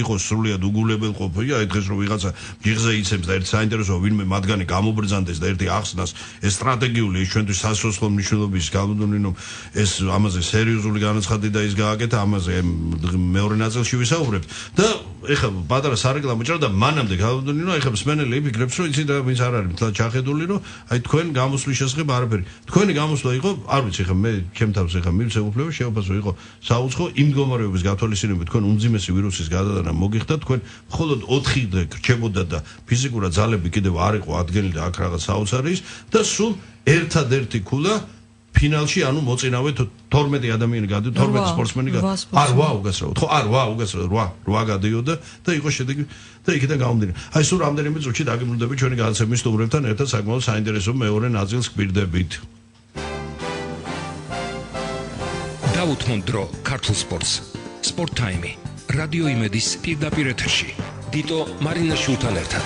Speaker 2: იყო სრულიად უგულებელყოფია აი დღეს რომ ვიღაცა ჯიღზე იცემს და ერთ საინტერესო ვინმე მათგანი გამობრძანდეს და ერთი ახსნას ეს სტრატეგიული ის ჩვენთვის სასოცხლო მნიშვნელობის გალუდონინო ეს ამაზე სერიოზული განაცხადი და ის გააკეთა ამაზე მეორე ნაწილში ვისაუბრებთ და ეხლა პატარა სარეკლამო ჭრა და მანამდე გალუდონინო ეხლა მსმენელი იფიქრებს რომ იცი და ვინც არ არის მთლად ჩახედული რომ აი თქვენ გამოსვლის შესახებ არაფერი თქვენი გამოსვლა იყო არ ვიცი ეხლა მე ჩემ თავს ეხლა მივცე უფლება შეუფასო იყო საუცხო იმ მდგომარეობის გათვალისწინებით თქვენ უმძიმესი ვირუსის გადადანა მოგიხდა თქვენ მხოლოდ 4 დღე გრჩებოდა და ფიზიკურად ძალები კიდევ არ იყო ადგენილი და აქ რაღაც საოცარი ის და სულ ერთადერთი ქულა ფინალში ანუ მოწინავე 12 ადამიანი გადიოდა 12 სპორტსმენი არ ვა უგასრავთ ხო არ ვა უგასრავთ 8 გადიოდა და იყო შედეგი და იქიდან გამომდინარე აი სულ რამდენიმე წუთში დაგემრუდები ჩვენი გადაცემის სტუმრებთან ერთად საკმაოდ საინტერესო მეორე ნაწილს გვირდებით
Speaker 1: დაუთმოთ დრო ქართულ სპორტს სპორტ ტაიმი რადიო იმედის პირდაპირ ეთერში დიტო მარინაშვილთან ერთად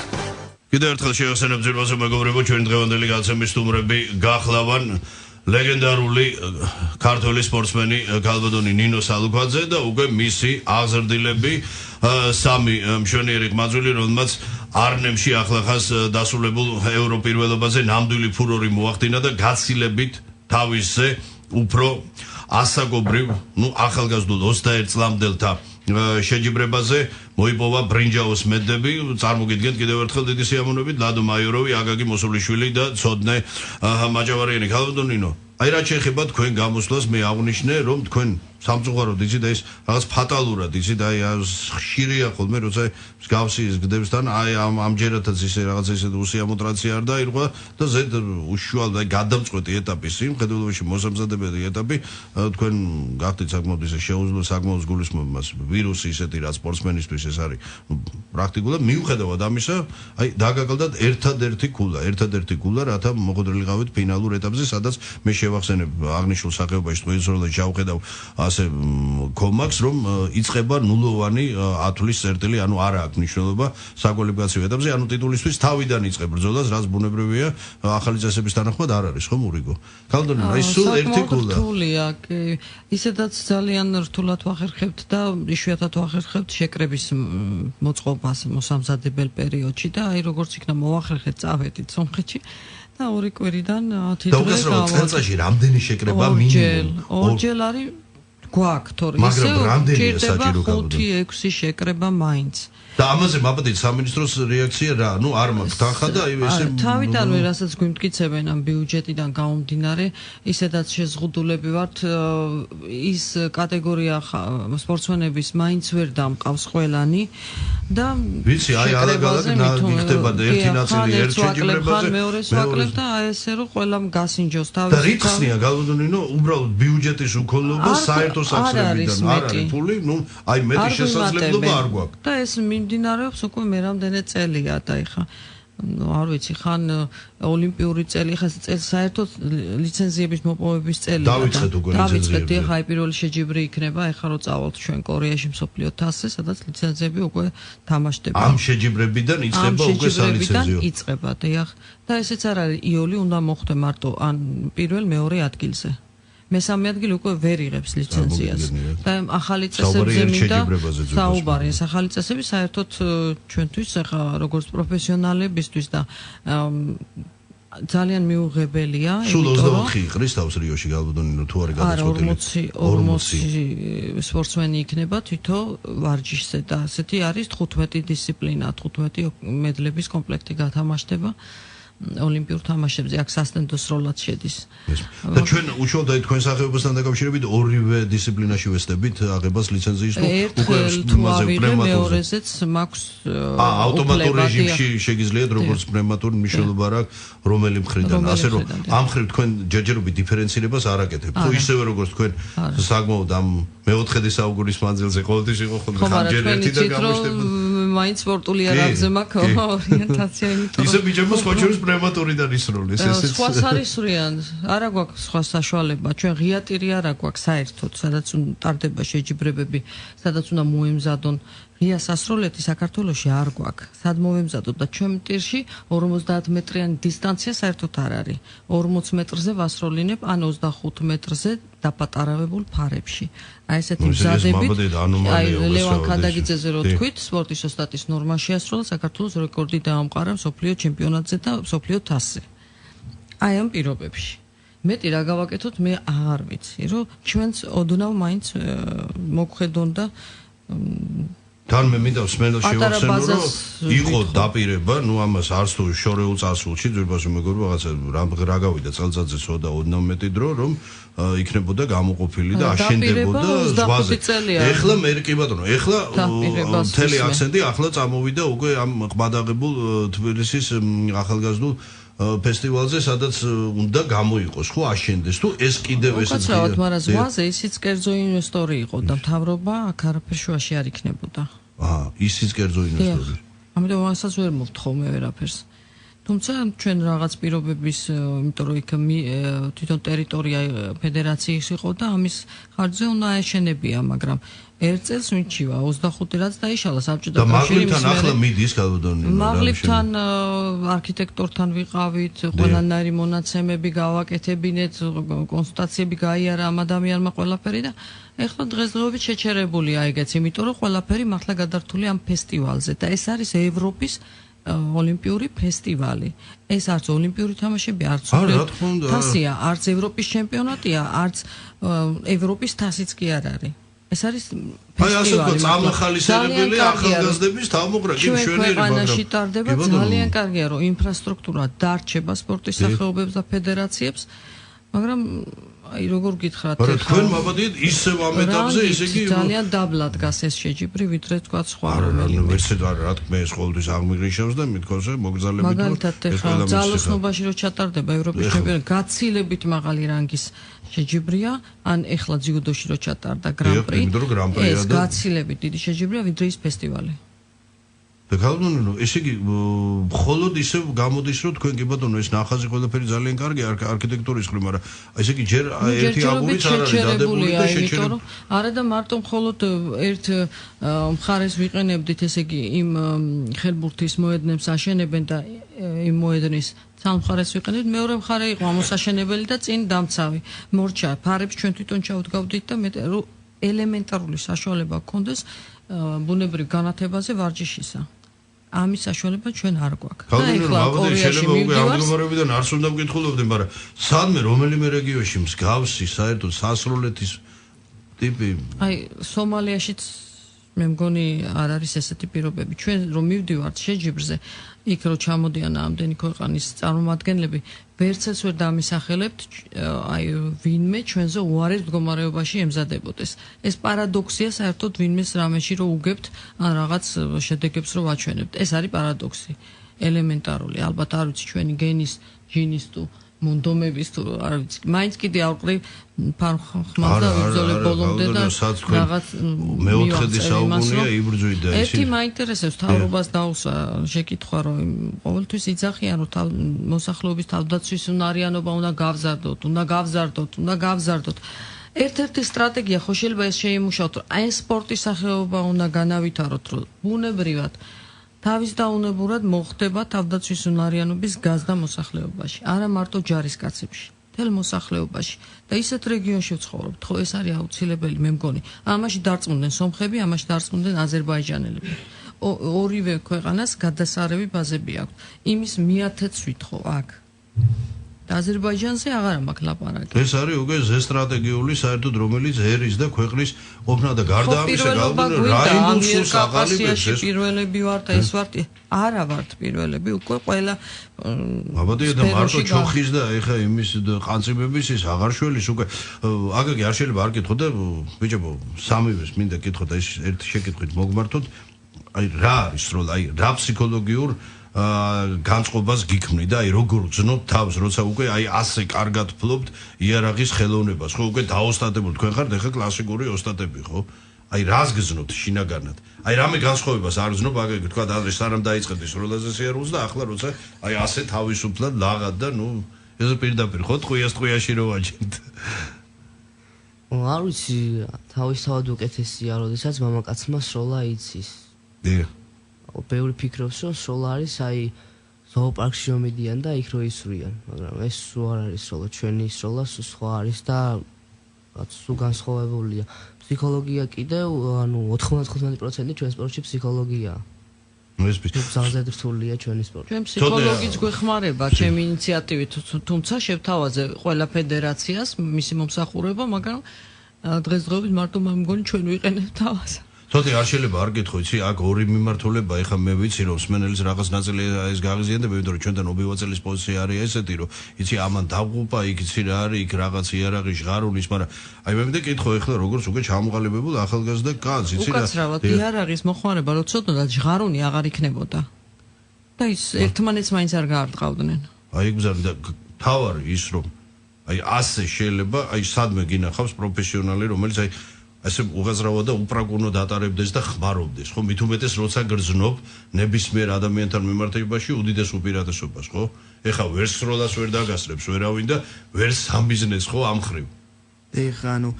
Speaker 2: კიდევ ერთხელ შევახსენებ ძირფასო მეგობრებო ჩვენი დღევანდელი გადაცემის სტუმრები გახლავან ლეგენდარული ქართველი სპორტსმენი ქალბატონი ნინო სალუქვაძე და უკვე მისი აღზრდილები სამი მშვენიერი ყმაწვილი რომელმაც არნემში ახლახანს დასრულებულ ევროპირველობაზე ნამდვილი ფურორი მოახდინა და გაცილებით თავისზე უფრო ასაკობრივ ახალგაზრდულ 21 წლამდელთა შეჯიბრებაზე მოიპოვა ბრინჯაოს მედლები წარმოგიდგენთ კიდევ ერთხელ დიდი სიამოვნებით ლადო მაიოროვი აგაგი მოსულიშვილი და ცოდნე მაჭავარიანი ქალბატონ ნინო აი რა შეეხება თქვენ გამოსვლას მე აღნიშნე რომ თქვენ სამწუხაროდ იცით და ის რაღაც ფატალურად იცით აი ხშირია ხოლმე როცა მსგავსი ის გდებსთან აი ამჯერადაც ისე რაღაც ისე უსიამოტრაცია არ დაირღვა და ზედ უშუალოდ აი გადამწყვეტი ეტაპი სიმხედველობაში მოსამზადებელი ეტაპი თქვენ გახდით საკმაოდ ისე შეუძლო საკმაოდ გულისხმობს ვირუსი ისეთი რაც სპორტსმენისთვის ეს არის პრაქტიკულად მიუხედავად ამისა აი დაგაგალდათ ერთადერთი ქულა რათა მოხდრილიყავით ფინალურ ეტაპზე სადაც მე შევახსენებ აღნიშნულ სახეობაში თვითონ ჩავხედავ ასე კომაქს რომ იწება ნულოვანი ათვლის წერტილი ანუ არა აქვს მნიშვნელობა საკვალიფიკაციო ეტაპზე ანუ ტიტულისთვის თავიდან იწებ ბრძოლას რაც ბუნებრივია ახალი წესების თანახმად არ არის ხო მურიგო ქალბატონი აი სულ ერთი ქულა
Speaker 3: რთულია კი ისედაც ძალიან რთულად ვახერხებთ და იშვიათად ვახერხებთ შეკრების მოწყობას მოსამზადებელ პერიოდში და აი როგორც იქნა მოვახერხეთ წავედით სომხეთში და ორი კვირიდან 10 დღე
Speaker 2: გავაკეთეთ წელწადში რამდენი შეკრება მინიმუმ
Speaker 3: ორჯერ არის გვაქვს თორე ისე ჭირდება 5-6 შეკრება მაინც
Speaker 2: და ამაზე მაბადით სამინისტროს რეაქცია რა ნუ არ მაქვს თანხა და აი ესე
Speaker 3: თავიდანვე რასაც გვიმტკიცებენ ამ ბიუჯეტიდან გამომდინარე ისედაც შეზღუდულები ვართ ის კატეგორია სპორტსმენების მაინც ვერ დამყავს ყველანი და
Speaker 2: ვიცი აი ალაგ-ალაგ იქნება და ერთი ნაწილი ერთ შეჯიბრებაზე
Speaker 3: მეორეს ვაკლებ და აი ესე რომ ყველამ გასინჯოს თავის
Speaker 2: და რიხსნია გალბატონინო უბრალოდ ბიუჯეტის უქონლობა საერთო საერთო სახსრებიდან არ არის ფული, აი მეტი შესაძლებლობა არ გვაქვს.
Speaker 3: და ეს მიმდინარეობს უკვე მერამდენე წელია და ეხა არ ვიცი ხან ოლიმპიური წელი ხა წელი საერთოდ ლიცენზიების მოპოვების წელია.
Speaker 2: დავიწყეთ უკვე ლიცენზიები.
Speaker 3: დავიწყეთ ეხა აი პირველი შეჯიბრი იქნება ეხა რო წავალთ ჩვენ კორეაში მსოფლიო თასზე, სადაც ლიცენზიები უკვე თამაშდება.
Speaker 2: ამ შეჯიბრებიდან იწყება უკვე სალიცენზიო.
Speaker 3: იწყება დიახ. და ესეც არ არის იოლი უნდა მოხვდე მარტო ან პირველ მეორე ადგილზე. მესამე ადგილი უკვე ვერ იღებს ლიცენზიას და ახალი წესებზე მინდა საუბარი ეს ახალი წესები საერთოდ ჩვენთვის ახლა როგორც პროფესიონალებისთვის და ძალიან მიუღებელია
Speaker 2: სულ 24 იყრის თავს რიოში გალბოდონინო თუ არის გადაწყვეტილი
Speaker 3: 40 სპორტსმენი იქნება თვითო ვარჯიშზე და ასეთი არის 15 დისციპლინა 15 მედლების კომპლექტი გათამაშდება ოლიმპიურ თამაშებზე აქ სასტენდო სროლად შედის.
Speaker 2: და ჩვენ უშუალოდ თქვენ სახეობასთან დაკავშირებით ორივე დისციპლინაში ვესწრებით აღებას ლიცენზიის თუ
Speaker 3: უკვე მეორეზეც მაქვს
Speaker 2: ავტომატურ რეჟიმში შეგიძლიათ როგორც პრემატური მნიშვნელობა რა რომელი მხრიდან ასე რომ ამ მხრივ თქვენ ჯერჯერობით დიფერენცირებას არ აკეთებთ. თუ ისევე როგორც თქვენ საკმაოდ ამ მეოთხედი საუკუნის მანძილზე ყოველთვის იყო ხანჯერ ერთი და გამოჩნდება
Speaker 3: მაინც სპორტული არაღზე მაქვს ორიენტაცია იმიტომ
Speaker 2: ისე ბიჭებმა სხვა შორის პრემატურიდან ისროლეს
Speaker 3: ესეც სხვა არისვრიან არა გვაქვს სხვა საშუალება ჩვენ ღიატირი არა გვაქვს საერთოდ სადაც ტარდება შეჯიბრებები სადაც უნდა მოემზადონ ღია სასროლეთი საქართველოში არ გვაქვს სად მოვემზადოთ და ჩვენ მტირში 50 მეტრიანი დისტანცია საერთოდ არ არის 40 მეტრზე ვასროლინებ ან 25 მეტრზე დაპატარავებულ ფარებში აი ესეთი მზადებით აი ლევან ქადაგიძეზე რო თქვით სპორტის ოსტატის ნორმაში ასროლა საქართველოს რეკორდი დაამყარა მსოფლიო ჩემპიონატზე და მსოფლიო თასზე აი ამ პირობებში მეტი რა გავაკეთოთ მე აღარ ვიცი რომ ჩვენც ოდნავ მაინც მოგხედონ და
Speaker 2: თან მე მინდა სმენელს შევახსენო რომ იყო დაპირება ნუ ამას არც თუ შორეულ წასულში ძვირფასი მეგობრებო რაღაცა რა გავიდა წელწადზე სოდა ოდნავ მეტი დრო რომ იქნებოდა გამოყოფილი და აშენდებოდა ზღვაზე ეხლა მე კი ბატონო ეხლა მთელი აქცენტი ახლა წამოვიდა უკვე ამ ყბადაღებულ თბილისის ახალგაზრდულ ფესტივალზე სადაც უნდა გამოიყოს ხო აშენდეს თუ ეს კიდევ ესეც
Speaker 3: უკაცრავად მაგრამ ზღვაზე ისიც კერძო ინვესტორი იყო და მთავრობა აქ არაფერ შუაში არ იქნებოდა
Speaker 2: ისიც კერძო ინვესტორი
Speaker 3: ამიტომ მასაც ვერ მოვთხოვ მე ვერაფერს თუმცა ჩვენ რაღაც პირობების იმიტომ რომ იქ თვითონ ტერიტორია ფედერაციის იყო და ამის ხარჯზე უნდა აეშენებია მაგრამ ერთ წელს მიჩივა 25 რაც დაიშალა საბჭოთა
Speaker 2: კავშირის და მაგლებთან ახლა მიდის გალბოდონინო
Speaker 3: მაგლებთან არქიტექტორთან ვიყავით ყველანაირი მონაცემები გავაკეთებინეთ კონსულტაციები გაიარა ამ ადამიანმა ყველაფერი და ეხლა დღესდღეობით შეჩერებულია ეგეც იმიტომ რომ ყველაფერი მართლა გადართული ამ ფესტივალზე და ეს არის ევროპის ოლიმპიური ფესტივალი. ეს არც ოლიმპიური თამაშები, არც თასია, არც ევროპის ჩემპიონატია, არც ევროპის თასიც კი არ არის. ეს არის
Speaker 2: ფესტივალი. აი ასე ვთქვათ, ამახალისებებელი ახალგაზრდების თავმოყრა კი მშვენიერი,
Speaker 3: მაგრამ ტარდება ძალიან კარგია, რომ ინფრასტრუქტურა დარჩება სპორტის სახეობებს და ფედერაციებს, მაგრამ აი როგორ გითხრათ
Speaker 2: ახლა თქვენ მაბადიეთ ისევ ამ ეტაპზე ესე იგი
Speaker 3: ძალიან დაბლა დგას ეს შეჯიბრი ვიდრე თქვა სხვა რომელიმე
Speaker 2: ვერცეთ რა თქმა ეს ყოველთვის აღმიგრიშავს და მithქვას რომ მოგზალებით
Speaker 3: მაგალითად ახლა ძალოსნობაში რო ჩატარდება ევროპის ჩემპიონატი გაცილებით მაღალი რანგის შეჯიბრია ან ეხლა ძიუდოში რო ჩატარდა გრან-პრი ეს გაცილებით დიდი შეჯიბრია ვიდრე ის ფესტივალი
Speaker 2: და გალბოდონინო ესე იგი მხოლოდ ისე გამოდის რომ თქვენ კი ბატონო ეს ნახაზი ყველაფერი ძალიან კარგი არქიტექტურის ხრი მაგრამ ესე იგი ჯერ ერთი აგურიც არ არის დადებული და შეჩერებული
Speaker 3: არა და მარტო მხოლოდ ერთ მხარეს ვიყენებდით ესე იგი იმ ხელბურთის მოედნებს აშენებენ და იმ მოედნის სამ მხარეს ვიყენებთ მეორე მხარე იყო ამოსაშენებელი და წინ დამცავი მორჩა ფარებს ჩვენ თვითონ ჩავდგავდით და მე რომ ელემენტარული საშუალება გქონდეს ბუნებრივ განათებაზე ვარჯიშისა ამის საშუალება ჩვენ არ გვაქვს.
Speaker 2: და ეხლა შეიძლება უკვე ამ მდგომარეობიდან არც უნდა მკითხულობდნენ, მაგრამ სადმე რომელიმე რეგიონში მსგავსი საერთოდ სასროლეთის ტიპი
Speaker 3: აი სომალიაშიც მე მგონი არ არის ესეთი პირობები. ჩვენ რომ მივდივართ შეჯიბრზე, იქ რო ჩამოდიან ამდენი ქვეყნის წარმომადგენლები, ვერცაც ვერ დამისახელებთ, აი ვინმე ჩვენზე უარეს მდგომარეობაში ემზადებოდეს. ეს პარადოქსია საერთოდ ვინმეს რამეში რო უგებთ ან რაღაც შედეგებს რო ვაჩვენებთ. ეს არის პარადოქსი, ელემენტარული. ალბათ არ ვიცი ჩვენი გენის, ჯინის თუ მონდომების თუ არ ვიცი მაინც კიდე ავყრი ხმალდა ვიბრძოლე ბოლომდე და რაღაც
Speaker 2: მეოთხედი საუკუნეა იბრძვიდა ეს
Speaker 3: ერთი მაინტერესებს თავრობას დაუსვა შეკითხვა რომ ყოველთვის იძახიან რომ მოსახლეობის თავდაცვის უნარიანობა უნდა გავზარდოთ ერთ-ერთი სტრატეგია ხო შეიძლება ეს შეიმუშაოთ რომ აი სპორტის სახეობა უნდა განავითაროთ რომ ბუნებრივად თავის დაუნებურად მოხდება თავდაცვის უნარიანობის გაზრდა მოსახლეობაში, არა მარტო ჯარისკაცებში, მთელ მოსახლეობაში და ისეთ რეგიონში ვცხოვრობთ, ხო ეს არის აუცილებელი, მე მგონი. ამაში დარწმუნდნენ სომხები, ამაში დარწმუნდნენ აზერბაიჯანელები. ორივე ქვეყანას გადასარევი ბაზები აქვს. იმის მიათეცვით ხო აქ. და აზერბაიჯანზე აღარ მაქვს ლაპარაკი.
Speaker 2: ეს არის უკვე სტრატეგიული საერთოდ რომელიც ერის და ქვეყნის ოფნა და გარდა ამისა გალბენ რა იმპულსს აღალიბებს ეს
Speaker 3: პირველები ვართ და ეს ვართ არა ვართ პირველები უკვე ყველა
Speaker 2: აბადია და მარტო ჩოხის და ეხა იმის ყანწიბების ის აღარ შველის უკვე აგაგი არ შეიძლება არ კითხო და ბიჭებო სამივეს მინდა კითხო და ეს ერთი შეკითხვით მოგმართოთ აი რა არის როლი აი რა ფსიქოლოგიურ განწყობას გიქმნი და აი როგორ გძნობ თავს როცა უკვე აი ასე კარგად ფლობთ იარაღის ხელოვნებას ხო უკვე დაოსტატებულ თქვენ ხართ ეხა კლასიკური ოსტატები ხო აი რას გძნობთ შინაგანად აი რამე განსხვავებას არ გძნობ აგები თქვა ადრე სანამ დაიწყეთ ის როლაზე სიარულს და ახლა როცა აი ასე თავისუფლად ლაღად და ნუ ეს პირდაპირ ხო ტყვიას-ტყვიაში რო ვაჭერთ
Speaker 6: არ ვიცი თავისთავად უკეთესია როდესაც მამაკაცმა სროლა იცის
Speaker 2: დიახ
Speaker 6: ბევრი ფიქრობს რომ სროლა არის აი ზოოპარკში მომიდიან და იქ რო ისვრიან მაგრამ ეს სულ არ არის სროლა ჩვენი სროლა სულ სხვა არის და რაც სულ განსხვავებულია ფსიქოლოგია კიდევ ანუ 95% ჩვენ სპორტში ფსიქოლოგიაა
Speaker 2: ეს
Speaker 6: ძალზე რთულია ჩვენი სპორტი
Speaker 3: ჩვენ ფსიქოლოგიც გვეხმარება ჩემი ინიციატივით თუმცა შევთავაზე ყველა ფედერაციას მისი მომსახურება მაგრამ დღესდღეობით მარტო მე მგონი ჩვენ ვიყენებთ თავს
Speaker 2: თოთი არ შეიძლება არ გითხო იცი აქ ორი მიმართულება ეხა მე ვიცი რომ სმენელის რაღაც ნაწილი ეს გაღიზიანდება იმიტომ რომ ჩვენთან ობივაწელის პოზიცია არის ესეთი რომ იცი ამან დაღუპა იქ იცი რა არის იქ რაღაც იარაღი ჟღარულის მაგრამ აი მე მინდა კითხო ეხლა როგორც უკვე ჩამოყალიბებულ ახალგაზრდა კაცს იცი რა
Speaker 3: უკაცრავად იარაღის მოხმარება რო ცოტა ჟღარუნი აღარ იქნებოდა და ის ერთმანეთს მაინც არ გაარტყავდნენ
Speaker 2: აი გზარი და თავარი ის რომ აი ასე შეიძლება აი სადმე გინახავს პროფესიონალი რომელიც აი ასე უღაზრავად და უპრაგუნო დატარებდეს და ხმარობდეს ხო მით უმეტეს როცა გრძნობ ნებისმიერ ადამიანთან მიმართებაში უდიდეს უპირატესობას ხო ეხა ვერ სროლას ვერ დაგასრებს ვერავინ და ვერ სამბიზნეს ხო ამ ხრივ
Speaker 4: ეხა ანუ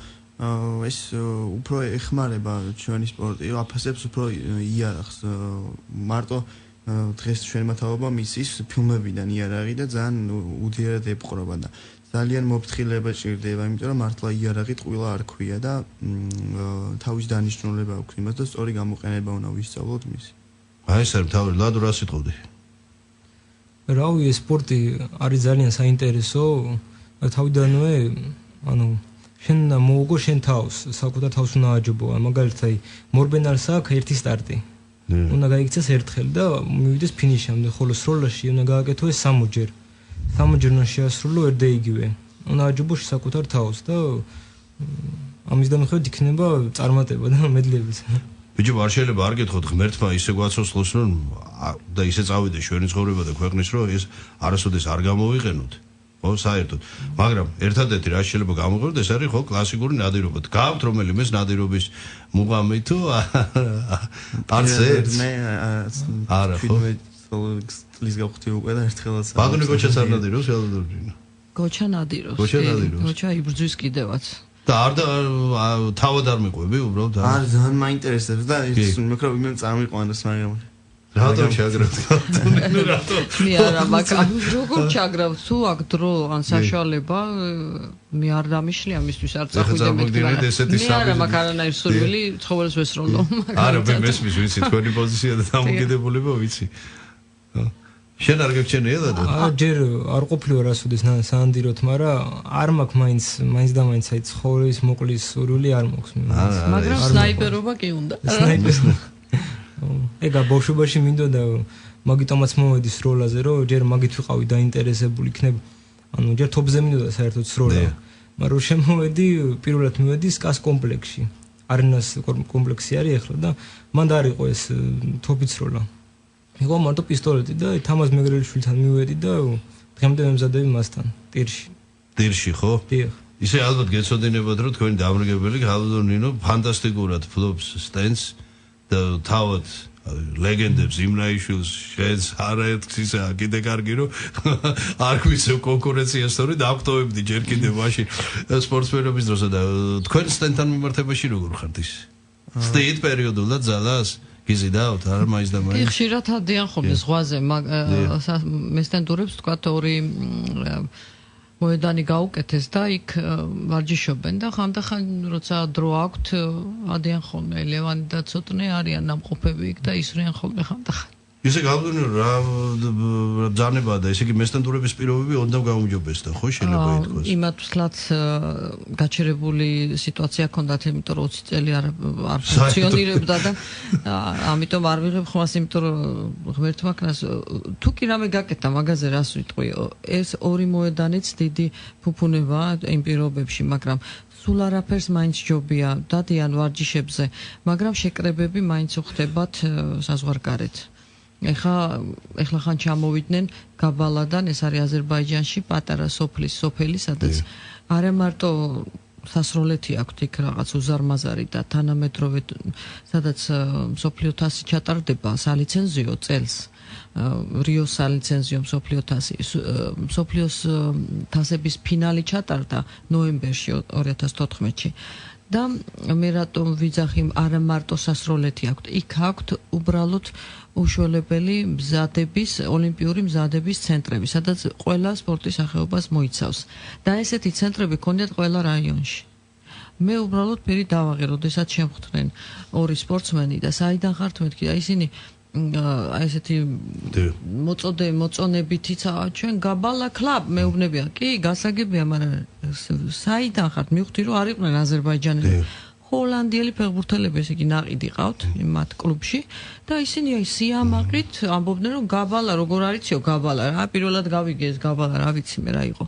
Speaker 4: ეს უფრო ეხმარება ჩვენი სპორტი აფასებს უფრო იარაღს მარტო დღეს ჩვენი მათაობა მისის ფილმებიდან იარაღი და ძალიან უდიერად ეპყრობა და ძალიან მოფრთხილება ჭირდება, იმიტომ რომ მართლა იარაღი ტყუილა არ ქვია და თავის დანიშნულება აქვს იმას და სწორი გამოყენება უნდა ვისწავლოთ მისი.
Speaker 2: აი ეს არის თავი ლადო რა სიტყვდი?
Speaker 5: რავი ეს სპორტი არის ძალიან საინტერესო, თავიდანვე ანუ შენ მოუგო შენ თავს, საკუთარ თავს უნდა აჯობო, მაგალითად აი მორბენალს აქვს ერთი სტარტი. უნდა გაიქცეს ერთხელ და მივიდეს ფინიშამდე, ხოლო სროლაში უნდა გააკეთო ეს 60-ჯერ. სამჯერნა შეასრულო ერთ და იგივე. უნდა აჯობო საკუთარ თავს და ამისგან მიხედვით იქნება წარმატება და მედლებით.
Speaker 2: ბიჭო, არ შეიძლება არ გეთხოვთ ღმერთმა ისე გვაცოცხლოს რომ და ისე წავიდეს ჩვენი ცხოვრება და ქვეყნის რომ ეს არასოდეს არ გამოვიყენოთ. ხო, საერთოდ. მაგრამ ერთადერთი რაც შეიძლება გამოვიყენოთ ეს არის ხო კლასიკური ნადირობა. გაქვთ რომელიმეს ნადირობის მუღამი თუ არცეთ?
Speaker 4: მე
Speaker 2: არა ხო?
Speaker 4: ლის გავხდი უკვე და ერთხელაც
Speaker 2: ბაგონი გოჩას არ ნადირობს ელდორჯინა
Speaker 3: გოჩა ნადირობს
Speaker 2: გოჩა ნადირობს
Speaker 3: გოჩა იბრძვის კიდევაც
Speaker 2: და არ და თავად არ მიყვები უბრალოდ
Speaker 4: არ ძალიან მაინტერესებს და ის მეკრო მე წამიყვანოს მაგრამ
Speaker 2: რატომ ჩაგრავთ ნუ რატო
Speaker 3: მე არა მაგრამ როგორ ჩაგრავთ თუ აქ დრო ან საშუალება მე არ დამიშლია მისთვის არ წახვიდე მე არა მაგრამ არანაირ სურვილი ცხოველს ვესროლო
Speaker 2: არა მე მესმის ვიცი თქვენი პოზიცია და დამოკიდებულება ვიცი შენ არ გექჩენია და
Speaker 5: ჯერ არ ყოფილიო რასოდეს საანდიროთ, მაგრამ არ მაქვს მაინც და მაინც აი ცხოვრების მოყლის სურვილი არ მაქვს.
Speaker 3: მაგრამ სნაიპერობა კი უნდა.
Speaker 5: ეგა ბავშვობაში მინდოდა მაგიტომაც მომედი სროლაზე, რომ ჯერ მაგით ვიყავი დაინტერესებული იქნებ. ანუ ჯერ თოპზე მინდოდა საერთოდ სროლა. მაგრამ შემოვედი, პირველად მივედი სკას კომპლექსში. არენას კომპლექსი არის ახლა და მან დაარიყო ეს თოპის სროლა. მიყვა მარტო პისტოლეტი და თამაზ მეგრელიშვილთან მივედი და დღემდე მემზადები მასთან ტირში.
Speaker 2: ტირში ხო?
Speaker 5: დიახ.
Speaker 2: ისე ალბათ გეცოდინებათ რომ თქვენი დამრიგებელი გალბატონ ნინო ფანტასტიკურად ფლობს სტენს და თავად ლეგენდებს იმნაიშვილს შენს არაერთს ისე კიდე კარგი რომ არ გვიცევ კონკურენციას თორე დაგვტოვებდი ჯერ კიდე მაშინ სპორტსმენობის დროსა და თქვენ სტენთან მიმართებაში როგორ ხართ ის? სტეით პერიოდულად ძალას გიზიდავთ არა მაინც და მაინც?
Speaker 3: ხშირად ადიან ხოლმე ზღვაზე მესტენდურებს თქვა ორი მოედანი გაუკეთეს და იქ ვარჯიშობენ და ხანდახან როცა დრო აქვთ ადიან ხოლმე ლევანი და ცოტნე არიან ნამყოფები იქ და ისვრიან ხოლმე ხანდახან.
Speaker 2: ისე გალბატონი რა ძანებაა და ესე იგი მესტენდურების პირობები ოდნავ გაუმჯობესდა ხო შეიძლება ითქვას?
Speaker 3: იმათლაც გაჩერებული სიტუაცია ჰქონდათ, იმიტომ რომ 20 წელი არ ფუნქციონირებდა და ამიტომ არ ვიღებ ხმას, იმიტომ რომ ღმერთმა ქნას თუ კი რამე გაკეთა მაგაზე რას ვიტყვი, ეს ორი მოედანიც დიდი ფუფუნებაა იმ პირობებში, მაგრამ სულ არაფერს მაინც ჯობია დადიან ვარჯიშებზე, მაგრამ შეკრებები მაინც უხდებათ საზღვარგარეთ. ეხლა ხან ჩამოვიდნენ გაბალადან, ეს არის აზერბაიჯანში, პატარა სოფელი, სადაც არა მარტო სასროლეთი აქვთ იქ რაღაც უზარმაზარი და თანამედროვე, სადაც მსოფლიო თასი ჩატარდება სალიცენზიო წელს. რიოს სალიცენზიო მსოფლიო თასი, მსოფლიოს თასების ფინალი ჩატარდა ნოემბერში 2014-ში. და მე რატომ ვიძახი არა მარტო სასროლეთი აქვთ, იქ აქვთ უბრალოდ უშველებელი მზადების, ოლიმპიური მზადების ცენტრები, სადაც ყველა სპორტის სახეობას მოიცავს. და ესეთი ცენტრები ქონდათ ყველა რაიონში. მე უბრალოდ პირი დავაღე, როდესაც შემხვდნენ ორი სპორტსმენი და საიდან ხართ მეთქი და ისინი ესეთი მოწონებითიც ჩვენ გაბალა კლუბ მეუბნებია, კი, გასაგებია, მაგრამ საიდან ხართ? მივხვდი რომ არ იყვნენ აზერბაიჯანელი. ჰოლანდიელი ფეხბურთელები, ესე იგი ნაყიდი ყავთ მათ კლუბში და ისინი აი სიამაყით ამბობდნენ რომ გაბალა როგორ არიციო გაბალა რა პირველად გავიგე ეს გაბალა რა ვიცი მე რა იყო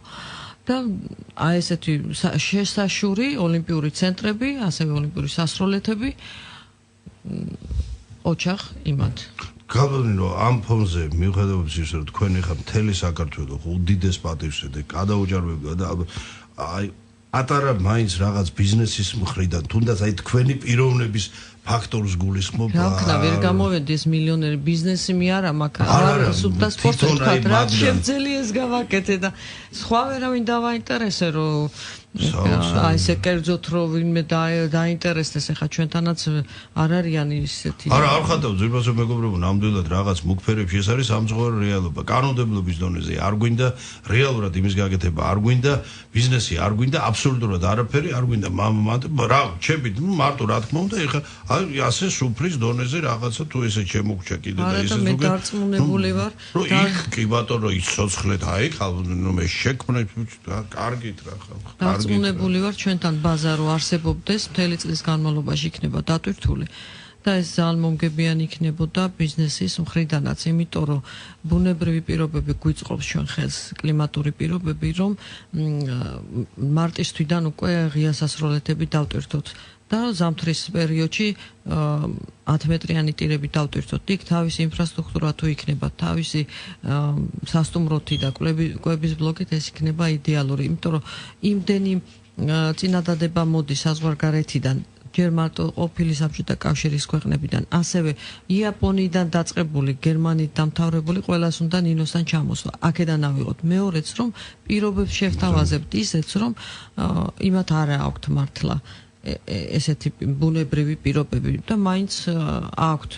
Speaker 3: და აი ესეთი შესაშური ოლიმპიური ცენტრები, ასევე ოლიმპიური სასროლეთები ოჩახ იმათ.
Speaker 2: გალბატონი რომ ამ ფონზე მიუხედავად ის რომ თქვენ ახლა მთელი საქართველოს უდიდეს პატივს ედე გადაუჭარბებდა და აი ატარა მაინც რაღაც ბიზნესის მხრიდან, თუნდაც აი თქვენი პიროვნების ფაქტორს გულისხმობ.
Speaker 3: რა ვქნა, ვერ გამოვედი ეს მილიონერი ბიზნესი მე არა მაგ არა სუპტა სპორტს ვთქვა, რა შევძელი ეს გავაკეთე და სხვა ვერავინ დავაინტერესე რომ აი ესე კერძოთ რომ ვინმე დაინტერესდეს ახლა ჩვენთანაც არ არიან ისეთი.
Speaker 2: არა, არ ხატავ ძირფასო მეგობრებო, ნამდვილად რაღაც მუქფერებში ეს არის სამწუხარო რეალობა. კანონმდებლობის დონეზე არ გვინდა, რეალურად იმის გაკეთება არ გვინდა, ბიზნესი არ გვინდა, აბსოლუტურად არაფერი არ გვინდა. რა, ჩემით მარტო რა თქმა უნდა, ეხლა ასე სუფრის დონეზე რაღაცა თუ ესე შემოგჩა კიდე და ესე
Speaker 3: ზოგადად მე დარწმუნებული ვარ.
Speaker 2: იქ კი ბატონო ის ცოცხლეთ აი ხალხო მე შექმნე კარგით რა ხალხო.
Speaker 3: დარწმუნებული ვარ ჩვენთან ბაზარო არსებობდეს მთელი წლის განმავლობაში იქნება დატვირთული და ეს ძალმომგებიანი იქნებოდა ბიზნესის მხრიდანაც, იმიტომ რომ ბუნებრივი პირობები გვიწყობს ჩვენ ხელს, კლიმატური პირობები, რომ მარტის თვიდან უკვე ღია სასროლეთები დავტვირთოთ. და ზამთრის პერიოდში 10 მეტრიანი ტირები დავტვირთოთ. იქ თავისი ინფრასტრუქტურა თუ იქნება, თავისი სასტუმროთი და კვების ბლოკით ეს იქნება იდეალური, იმიტომ რომ იმდენი წინადადება მოდის საზღვარგარეთიდან, ჯერ მარტო ყოფილი საბჭოთა კავშირის ქვეყნებიდან, ასევე იაპონიიდან დაწყებული, გერმანით დამთავრებული, ყველას უნდა ნინოსთან ჩამოსვა. აქედან ავიღოთ. მეორეც რომ პირობებს შევთავაზებთ ისეც რომ იმათ არა აქვთ მართლა ესეთი ბუნებრივი პირობები და მაინც აქვთ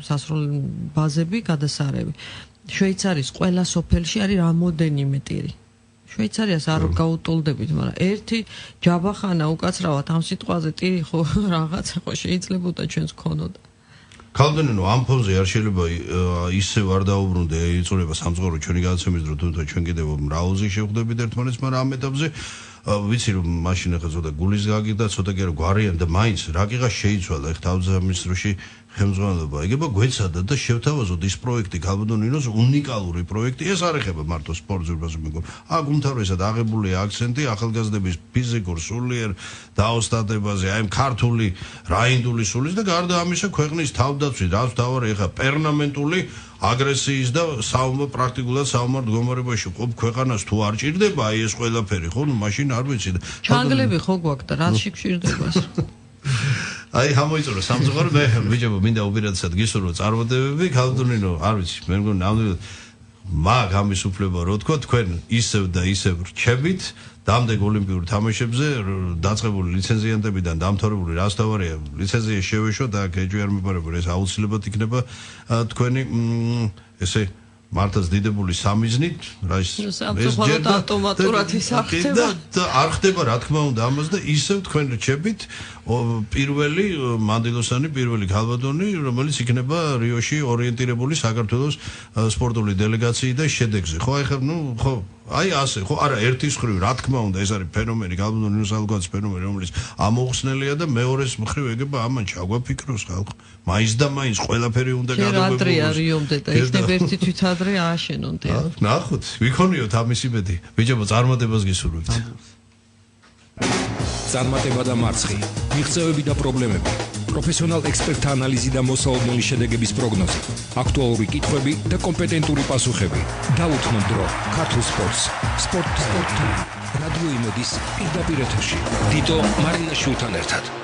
Speaker 3: სასროლ ბაზები, გადასარევი. შვეიცარიის ყველა სოფელში არის რამოდენიმე ტირი. შვეიცარიას არ გაუტოლდებით, მაგრამ ერთი ჯაბახანა უკაცრავად ამ სიტყვაზე ტირი ხო რაღაცა ხო შეიძლებოდა ჩვენს ქონოდა.
Speaker 2: გალბატონო, ამ ფონზე არ შეიძლება ისე არ დაუბრუნდე, იწურება სამწუხარო ჩვენი გადაცემის დრო, თუმცა ჩვენ კიდევ მრავალზე შევხვდებით ერთმანეთს, მაგრამ ამ ეტაპზე ვიცი რომ მაშინ ახლა ცოტა გულის გაგირდა, ცოტა კი რომ გვარიან და მაინც რაკიღა შეიცვალა ახ თავზამის დროში ხელმძღვანელობა. ეგება გვეცადა და შევთავაზოთ ის პროექტი, გალბატონინოს უნიკალური პროექტი. ეს არ ეხება მარტო სპორტს, ზურბას მეგობრებო. აქ უმთავრესად აღებულია აქცენტი ახალგაზრდების ფიზიკურ, სულიერ დაოსტატებაზე, აი ქართული, რაინდული სულის და გარდა ამისა ქვეყნის თავდაცვის, რაც თავარი ახლა პერმანენტული აგრესიის და პრაქტიკულად საომარ მდგომარეობაში ყოფ ქვეყანას თუ არ ჭირდება აი ეს ყველაფერი, ხო, ну მაშინ არ ვიცი და
Speaker 3: ჩანგლები ხო გვაქვს და რაც შეგჭირდებას.
Speaker 2: აი გამოიწურა სამწუხარო მე ბიჭებო მინდა უპირატესად გისურვო წარმატებები ქალბატონინო არ ვიცი მე მგონი ნამდვილად მაგ ამის უფლება რო თქვა თქვენ ისევ და ისევ რჩებით დამდეგ ოლიმპიურ თამაშებზე დაწყებული ლიცენზიანტებიდან დამთავრებული რასთავარია ლიცენზია შევეშოთ და ეჯერ მიპარებული ეს აუცილებლად იქნება თქვენი ესე მართლაც დიდებული სამიზნით რა ის
Speaker 3: სამწუხაროდ ავტომატურად ის ახდება
Speaker 2: და არ ხდება რა თქმა უნდა ამას და ისევ თქვენ რჩებით პირველი მანდილოსანი პირველი ქალბატონი რომელიც იქნება რიოში ორიენტირებული საქართველოს სპორტული დელეგაციის და შედეგზე ხო აი ხა ნუ ხო აი ასე ხო არა ერთის მხრივ რა თქმა უნდა ეს არის ფენომენი ქალბატონი უნივერსალურობის ფენომენი რომელიც ამოხსნელია და მეორეს მხრივ ეგება ამან ჩაგვაფიქროს ხალხი მაინც და მაინც ყველაფერი უნდა
Speaker 3: გადაგებულოს ადრეა რიომდე და იქნება ერთი თვით ადრე ააშენონდე
Speaker 2: ნახოთ ვიქონიოთ ამის იმედი ბიჭებო წარმატებას გისურვებთ
Speaker 1: წარმატება და მარცხი მიღწევები და პრობლემები პროფესიონალ ექსპერტთა ანალიზი და მოსაოდნელი შედეგების პროგნოზი აქტუალური კითხვები და კომპეტენტური პასუხები დაუთმოთ დრო ქართულ სპორტს რადიო იმედის პირდაპირ ეთერში დიტო მარინაშვილთან ერთად